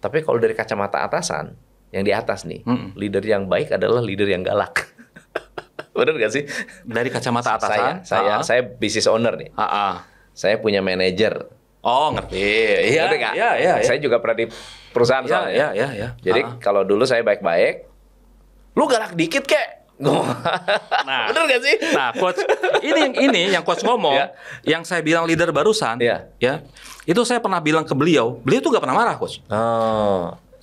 Tapi kalau dari kacamata atasan, yang di atas nih, leader yang baik adalah leader yang galak. Benar nggak sih? Dari kacamata atasan? Saya business owner nih. Saya punya manajer. Oh, ngerti. Iya. Iya. Saya juga pernah di perusahaan soalnya. Iya. Jadi kalau dulu saya baik-baik, lu galak dikit kek. Nah, bener gak sih? Nah, coach, ini yang coach ngomong, yang saya bilang leader barusan, ya, itu saya pernah bilang ke beliau tuh gak pernah marah, coach.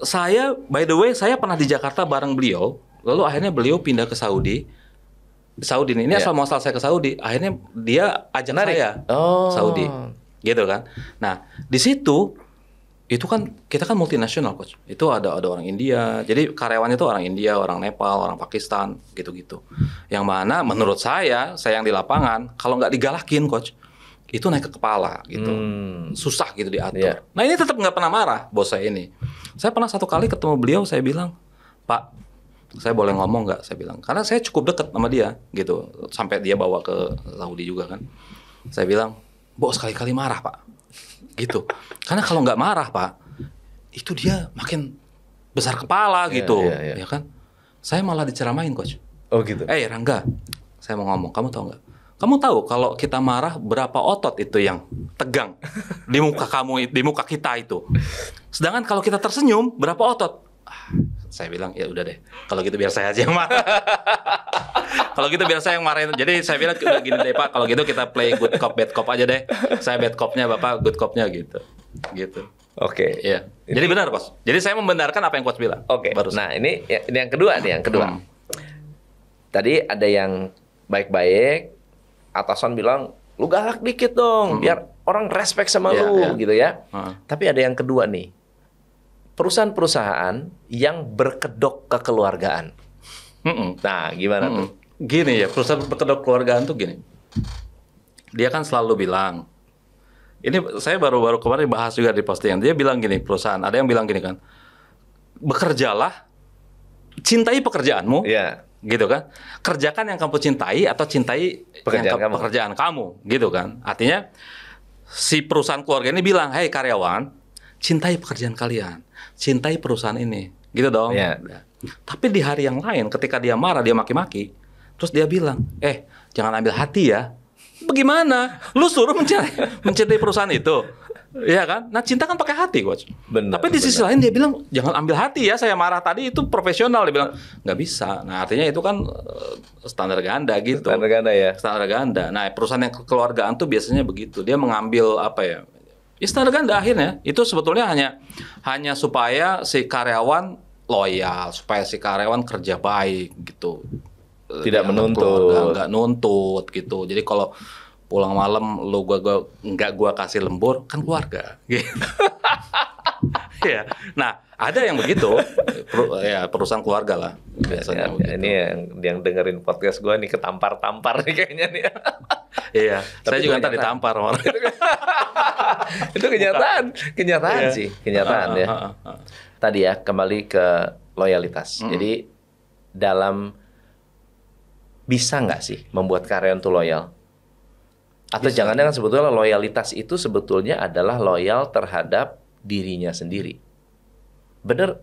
Saya, by the way, saya pernah di Jakarta bareng beliau, lalu akhirnya beliau pindah ke Saudi nih, ini asal muasal saya ke Saudi, akhirnya dia ajak saya Saudi, gitu kan. Nah, di situ itu kan kita kan multinasional coach. Itu ada orang India. Jadi karyawannya itu orang India, orang Nepal, orang Pakistan, gitu-gitu. Yang mana menurut saya yang di lapangan kalau nggak digalakin coach, itu naik ke kepala gitu. Susah gitu diatur. Nah, ini tetap nggak pernah marah bos saya ini. Saya pernah satu kali ketemu beliau, saya bilang, "Pak, saya boleh ngomong nggak?" Saya bilang. Karena saya cukup dekat sama dia gitu. Sampai dia bawa ke Saudi juga kan. Saya bilang, "Bos sekali-kali marah, Pak." Gitu. Karena kalau nggak marah Pak, itu dia makin besar kepala gitu, ya kan? Saya malah diceramain coach. Oh gitu. Rangga, saya mau ngomong, kamu tahu nggak? Kamu tahu kalau kita marah berapa otot itu yang tegang di muka kamu, di muka kita itu. Sedangkan kalau kita tersenyum berapa otot? Saya bilang ya udah deh, kalau gitu biar saya aja yang marah. Kalau gitu biar saya yang marahin. Jadi saya bilang udah gini deh Pak, kalau gitu kita play good cop bad cop aja deh. Saya bad copnya, Bapak good copnya gitu. Oke. Iya. Jadi benar Coach. Jadi saya membenarkan apa yang Coach bilang. Oke. Nah ini yang kedua nih, Tadi ada yang baik-baik, atasan bilang lu galak dikit dong, biar orang respect sama lu gitu ya. Tapi ada yang kedua nih. Perusahaan-perusahaan yang berkedok kekeluargaan. Nah, gimana tuh? Gini ya, perusahaan berkedok keluargaan tuh gini. Dia kan selalu bilang, ini saya baru kemarin bahas juga di postingan. Dia bilang gini, perusahaan, ada yang bilang gini kan, bekerjalah, cintai pekerjaanmu, gitu kan. Kerjakan yang kamu cintai atau cintai pekerjaan kamu, gitu kan. Artinya, si perusahaan keluarga ini bilang, hey karyawan, cintai pekerjaan kalian, cintai perusahaan ini, gitu dong. Tapi di hari yang lain, ketika dia marah, dia maki-maki, terus dia bilang, jangan ambil hati ya. Bagaimana? Lu suruh mencintai perusahaan itu, ya kan? Nah cinta kan pakai hati, coach. Tapi di sisi lain dia bilang, jangan ambil hati ya. Saya marah tadi itu profesional, dia bilang nggak bisa. Nah artinya itu kan standar ganda gitu. Standar ganda ya. Standar ganda. Nah perusahaan yang kekeluargaan tuh biasanya begitu. Dia mengambil apa ya? Standar ganda akhirnya itu sebetulnya hanya supaya si karyawan loyal, supaya si karyawan kerja baik gitu. Tidak menuntut, nggak nuntut gitu. Jadi kalau pulang malam lu gua kasih lembur kan keluarga gitu. Iya. Nah, ada yang begitu, ya perusahaan keluarga lah biasanya. Ya, ini yang dengerin podcast gue nih ketampar-tampar nih kayaknya nih. Iya, Tapi saya juga itu ntar ditampar orang. Itu kenyataan sih, kenyataan ya. Tadi ya kembali ke loyalitas. Jadi dalam bisa nggak sih membuat karyawan tuh loyal? Atau jangan-jangan sebetulnya loyalitas itu sebetulnya adalah loyal terhadap dirinya sendiri. Bener?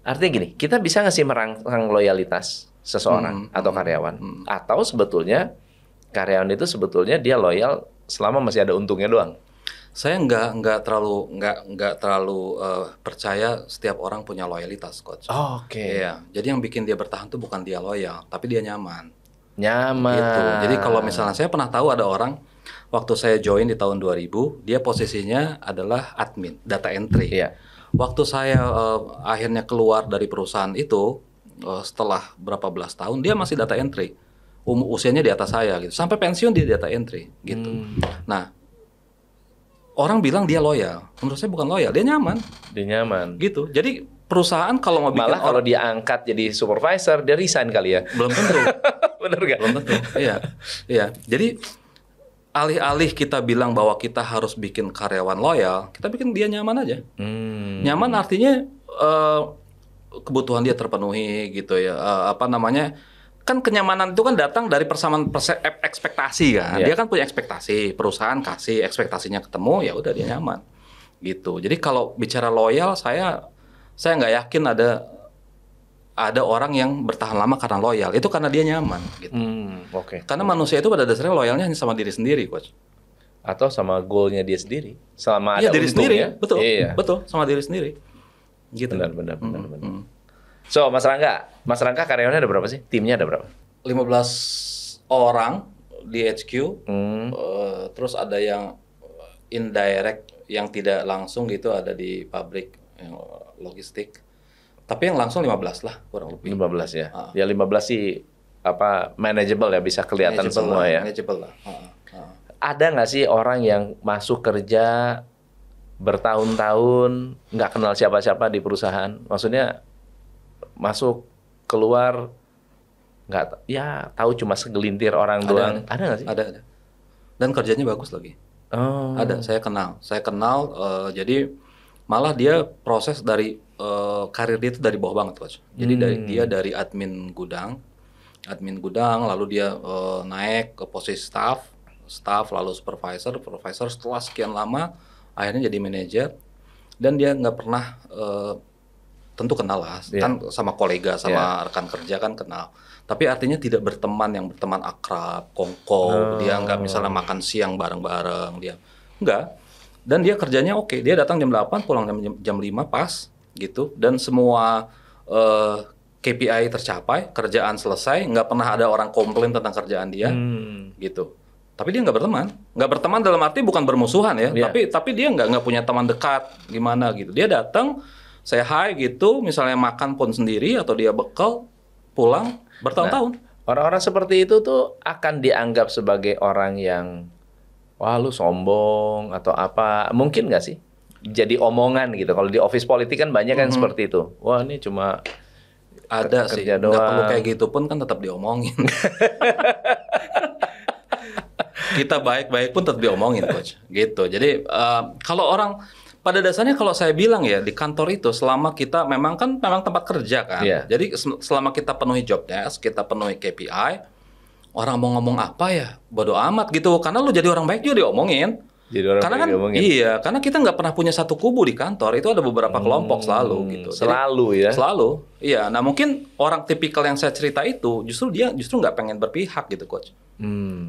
Artinya gini, kita bisa nggak sih merangsang loyalitas seseorang atau karyawan? Atau sebetulnya karyawan itu sebetulnya dia loyal selama masih ada untungnya doang? Saya nggak terlalu percaya setiap orang punya loyalitas, Coach. Oh, oke. Iya, jadi yang bikin dia bertahan tuh bukan dia loyal, tapi dia nyaman. Nyaman. Gitu. Jadi kalau misalnya saya pernah tahu ada orang waktu saya join di tahun 2000, dia posisinya adalah admin, data entry. Iya. Waktu saya akhirnya keluar dari perusahaan itu, setelah berapa belas tahun, dia masih data entry. Usianya di atas saya gitu. Sampai pensiun dia data entry gitu. Nah, orang bilang dia loyal. Menurut saya bukan loyal, dia nyaman. Dia nyaman. Gitu. Jadi perusahaan kalau mau bikin Malah kalau dia angkat jadi supervisor, dia resign kali ya. belum tentu. Bener gak? Belum tentu. Iya. Iya. Jadi alih-alih kita bilang bahwa kita harus bikin karyawan loyal, kita bikin dia nyaman aja. Nyaman artinya kebutuhan dia terpenuhi gitu ya. Apa namanya? Kan kenyamanan itu kan datang dari persamaan ekspektasi kan. Iya. Dia kan punya ekspektasi, perusahaan kasih ekspektasinya ketemu, ya udah dia nyaman. Gitu. Jadi kalau bicara loyal, saya nggak yakin ada orang yang bertahan lama karena loyal. Itu karena dia nyaman gitu. Oke. Karena manusia itu pada dasarnya loyalnya hanya sama diri sendiri, Coach. Atau sama goalnya dia sendiri. Selama Iya, ada diri untungnya. sendiri. Betul. Iya. Betul, sama diri sendiri. Gitu. Benar. So, Mas Rangga karyawannya ada berapa sih? Timnya ada berapa? 15 orang di HQ. Terus ada yang indirect, yang tidak langsung gitu, ada di pabrik yang logistik. Tapi yang langsung 15 lah, kurang lebih. 15 ya. Ya 15 sih manageable ya, bisa kelihatan Manageable semua lah, ya. Manageable lah. Ada nggak sih orang yang masuk kerja bertahun-tahun nggak kenal siapa-siapa di perusahaan? Maksudnya masuk keluar nggak, ya tahu cuma segelintir orang doang. Ada nggak sih? Ada. Dan kerjanya bagus lagi. Oh. Ada, saya kenal. Jadi malah dia proses dari karir dia itu dari bawah banget, Coach. Jadi dia dari admin gudang, lalu dia naik ke posisi staff lalu supervisor setelah sekian lama akhirnya jadi manajer, dan dia nggak pernah tentu kenal lah, kan sama kolega, sama rekan kerja kan kenal. Tapi artinya tidak berteman akrab, kongko. Dia nggak misalnya makan siang bareng-bareng, dia nggak. Dan dia kerjanya oke. Dia datang jam 8, pulang jam 5 pas gitu. Dan semua KPI tercapai, kerjaan selesai, nggak pernah ada orang komplain tentang kerjaan dia gitu. Tapi dia nggak berteman dalam arti bukan bermusuhan ya. Tapi dia nggak punya teman dekat gimana gitu. Dia datang, saya hi gitu, misalnya makan pun sendiri atau dia bekal, pulang bertahun-tahun. Nah, orang-orang seperti itu tuh akan dianggap sebagai orang yang wah lu sombong atau apa. Mungkin nggak sih? Jadi omongan gitu. Kalau di office politik kan banyak kan seperti itu. Wah ini cuma ada sih. Nggak perlu kayak gitu pun kan tetap diomongin. Kita baik-baik pun tetap diomongin, Coach. Gitu. Jadi kalau orang pada dasarnya kalau saya bilang ya di kantor itu selama kita memang tempat kerja kan. Jadi selama kita penuhi job desk, kita penuhi KPI, orang mau ngomong apa ya bodo amat gitu. Karena lu jadi orang baik juga diomongin. Karena kan iya, karena kita nggak pernah punya satu kubu di kantor. Itu ada beberapa kelompok selalu gitu. Selalu ya. Selalu. Iya. Nah mungkin orang tipikal yang saya cerita itu justru nggak pengen berpihak gitu, Coach.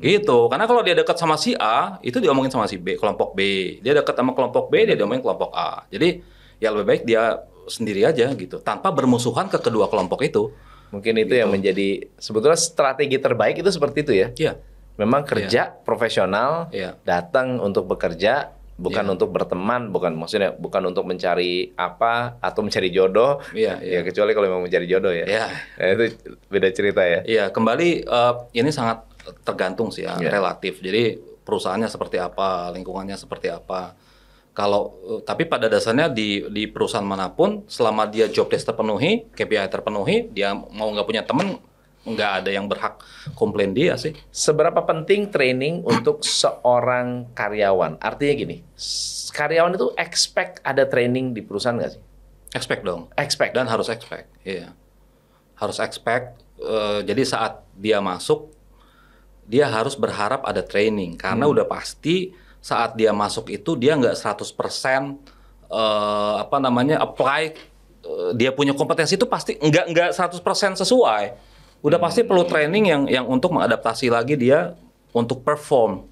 Gitu. Karena kalau dia dekat sama si A, itu diomongin sama si B, kelompok B. Dia dekat sama kelompok B, dia diomongin kelompok A. Jadi ya lebih baik dia sendiri aja gitu, tanpa bermusuhan ke kedua kelompok itu. Mungkin itu yang menjadi sebetulnya strategi terbaik itu seperti itu ya. Iya. Memang kerja profesional, datang untuk bekerja, bukan untuk berteman, bukan untuk mencari apa atau mencari jodoh. Ya kecuali kalau memang mencari jodoh ya. Nah, itu beda cerita ya. Iya, kembali ini sangat tergantung sih ya, relatif. Jadi perusahaannya seperti apa, lingkungannya seperti apa. Tapi pada dasarnya di perusahaan manapun, selama dia job desk terpenuhi, KPI terpenuhi, dia mau nggak punya teman, nggak ada yang berhak komplain dia sih. Seberapa penting training untuk seorang karyawan? Artinya gini, karyawan itu expect ada training di perusahaan nggak sih? Expect dong. Expect. Dan harus expect, iya. Harus expect, jadi saat dia masuk, dia harus berharap ada training. Karena udah pasti saat dia masuk itu dia nggak 100% apply, dia punya kompetensi itu pasti nggak 100% sesuai. Udah pasti perlu training yang untuk mengadaptasi lagi dia untuk perform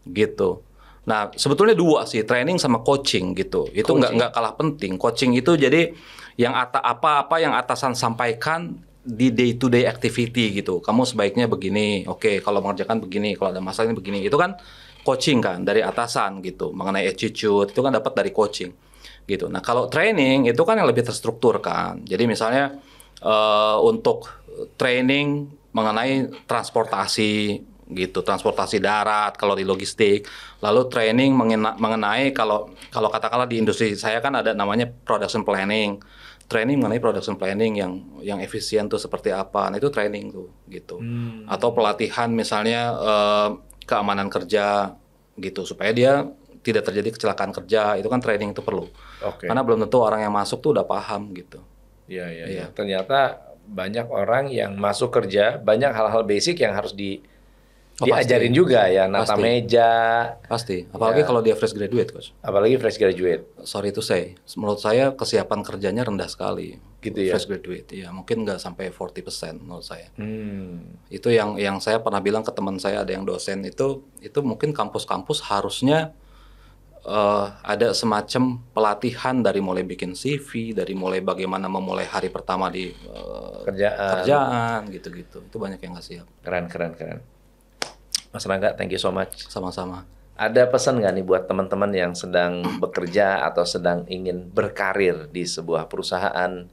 gitu. Nah, sebetulnya dua sih, training sama coaching gitu. Itu nggak kalah penting. Coaching itu jadi yang apa yang atasan sampaikan di day to day activity gitu. Kamu sebaiknya begini. Oke, kalau mengerjakan begini, kalau ada masalah ini begini. Itu kan coaching kan dari atasan gitu. Mengenai attitude itu kan dapat dari coaching gitu. Nah, kalau training itu kan yang lebih terstruktur kan. Jadi misalnya untuk training mengenai transportasi gitu, transportasi darat kalau di logistik, lalu training mengenai kalau katakanlah di industri saya kan ada namanya production planning, training mengenai production planning yang efisien tuh seperti apa, nah itu training tuh gitu, atau pelatihan misalnya keamanan kerja gitu supaya dia tidak terjadi kecelakaan kerja, itu kan training itu perlu, karena belum tentu orang yang masuk tuh udah paham gitu. Iya. Ternyata banyak orang yang masuk kerja, banyak hal-hal basic yang harus diajarin pasti. juga ya, nata meja. Pasti, apalagi kalau dia fresh graduate, Coach. Apalagi fresh graduate. Sorry to say, menurut saya kesiapan kerjanya rendah sekali. Gitu ya? Fresh graduate, ya mungkin nggak sampai 40% menurut saya. Itu yang saya pernah bilang ke teman saya, ada yang dosen itu mungkin kampus-kampus harusnya ada semacam pelatihan dari mulai bikin CV, dari mulai bagaimana memulai hari pertama di kerjaan gitu-gitu. Itu banyak yang nggak siap. Keren. Mas Rangga, thank you so much. Sama-sama. Ada pesan nggak nih buat teman-teman yang sedang bekerja atau sedang ingin berkarir di sebuah perusahaan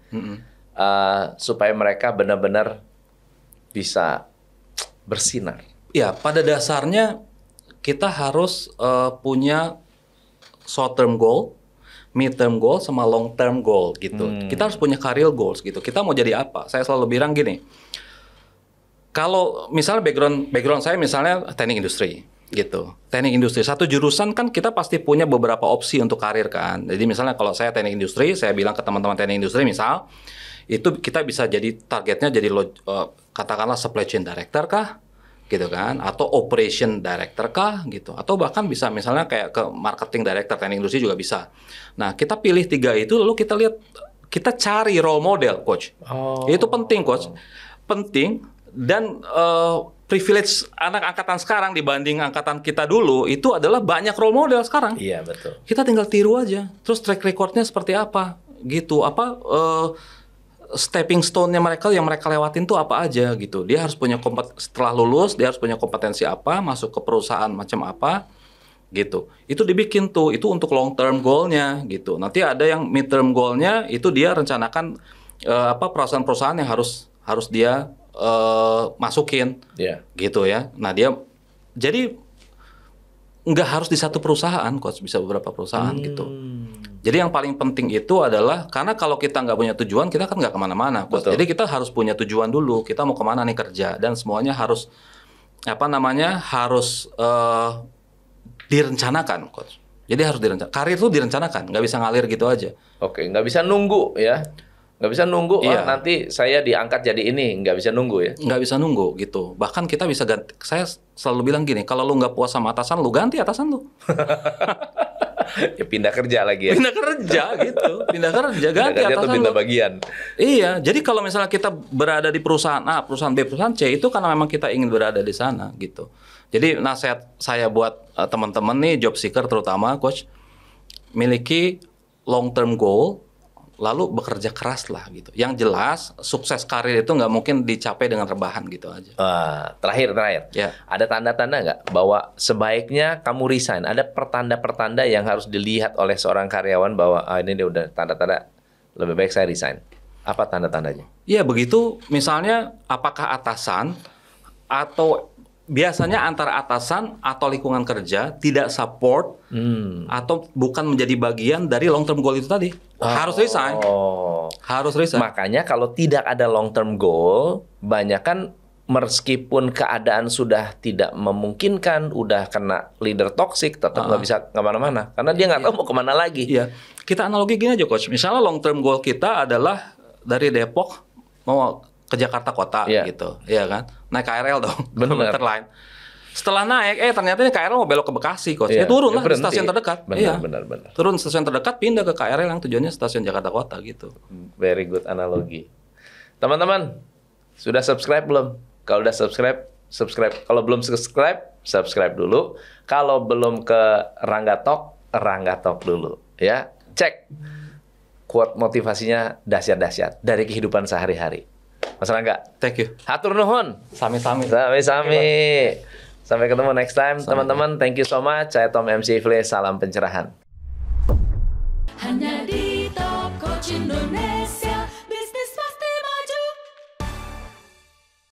supaya mereka benar-benar bisa bersinar? Ya, pada dasarnya kita harus punya short term goal, mid term goal, sama long term goal gitu. Kita harus punya career goals gitu. Kita mau jadi apa? Saya selalu bilang gini. Kalau misalnya background saya misalnya teknik industri gitu. Teknik industri satu jurusan kan kita pasti punya beberapa opsi untuk karir kan. Jadi misalnya kalau saya teknik industri, saya bilang ke teman-teman teknik industri misal itu kita bisa jadi targetnya jadi katakanlah supply chain director kah? Gitu kan, atau operation director kah gitu, atau bahkan bisa misalnya kayak ke marketing director, teknik industri juga bisa. Nah, kita pilih 3 itu lalu kita lihat, kita cari role model, Coach. Itu penting, Coach. Penting. Dan privilege anak angkatan sekarang dibanding angkatan kita dulu itu adalah banyak role model sekarang. Iya, betul. Kita tinggal tiru aja. Terus track recordnya seperti apa gitu. Stepping stone-nya mereka yang mereka lewatin tuh apa aja gitu. Dia harus punya setelah lulus dia harus punya kompetensi apa, masuk ke perusahaan macam apa gitu. Itu dibikin tuh, itu untuk long term goal-nya gitu. Nanti ada yang mid term goal-nya itu dia rencanakan perusahaan-perusahaan yang harus dia masukin, gitu ya. Nah dia jadi nggak harus di satu perusahaan, Coach, bisa beberapa perusahaan gitu. Jadi yang paling penting itu adalah karena kalau kita nggak punya tujuan kita kan nggak kemana-mana, Coach. Jadi kita harus punya tujuan dulu. Kita mau kemana nih kerja dan semuanya harus harus direncanakan, Coach. Jadi harus direncanakan. Karir itu direncanakan, nggak bisa ngalir gitu aja. Oke, nggak bisa nunggu ya. Nggak bisa nunggu, nanti saya diangkat jadi ini. Nggak bisa nunggu ya? Nggak bisa nunggu gitu. Bahkan kita bisa ganti. Saya selalu bilang gini, kalau lu nggak puas sama atasan lu, ganti atasan lu. Ya pindah kerja lagi ya? Pindah kerja gitu. Pindah kerja, ganti atasan lu. Pindah bagian. Iya, jadi kalau misalnya kita berada di perusahaan A, perusahaan B, perusahaan C, itu karena memang kita ingin berada di sana gitu. Jadi nasihat saya buat teman-teman nih, job seeker terutama, Coach, miliki long term goal, lalu bekerja keras lah gitu. Yang jelas sukses karir itu nggak mungkin dicapai dengan rebahan gitu aja. Terakhir. Ya. Ada tanda-tanda nggak bahwa sebaiknya kamu resign? Ada pertanda-pertanda yang harus dilihat oleh seorang karyawan bahwa ini dia udah tanda-tanda lebih baik saya resign. Apa tanda-tandanya? Iya begitu. Misalnya apakah atasan atau biasanya antara atasan atau lingkungan kerja tidak support atau bukan menjadi bagian dari long term goal itu tadi. Harus resign. Harus resign. Makanya kalau tidak ada long term goal, banyak kan meskipun keadaan sudah tidak memungkinkan, udah kena leader toxic, tetap nggak bisa kemana-mana. Karena dia nggak tahu mau kemana lagi. Iya. Kita analogi gini aja, Coach. Misalnya long term goal kita adalah dari Depok mau ke Jakarta Kota gitu, iya kan? Naik KRL dong, komuter lain. Setelah naik, ternyata ini KRL mau belok ke Bekasi, Coach. Turun lah di stasiun terdekat. Benar. Turun stasiun terdekat, pindah ke KRL yang tujuannya stasiun Jakarta Kota gitu. Very good analogi. Teman-teman, sudah subscribe belum? Kalau udah subscribe. Kalau belum subscribe dulu. Kalau belum ke Rangga Talk dulu. Ya, cek quote motivasinya dahsyat-dahsyat dari kehidupan sehari-hari. Mas Rangga, thank you. Hatur nuhun. Sami-sami. Sampai ketemu next time, teman-teman. Thank you so much. Saya Tom MC Ifle. Salam pencerahan. Hanya di Top Coach Indonesia.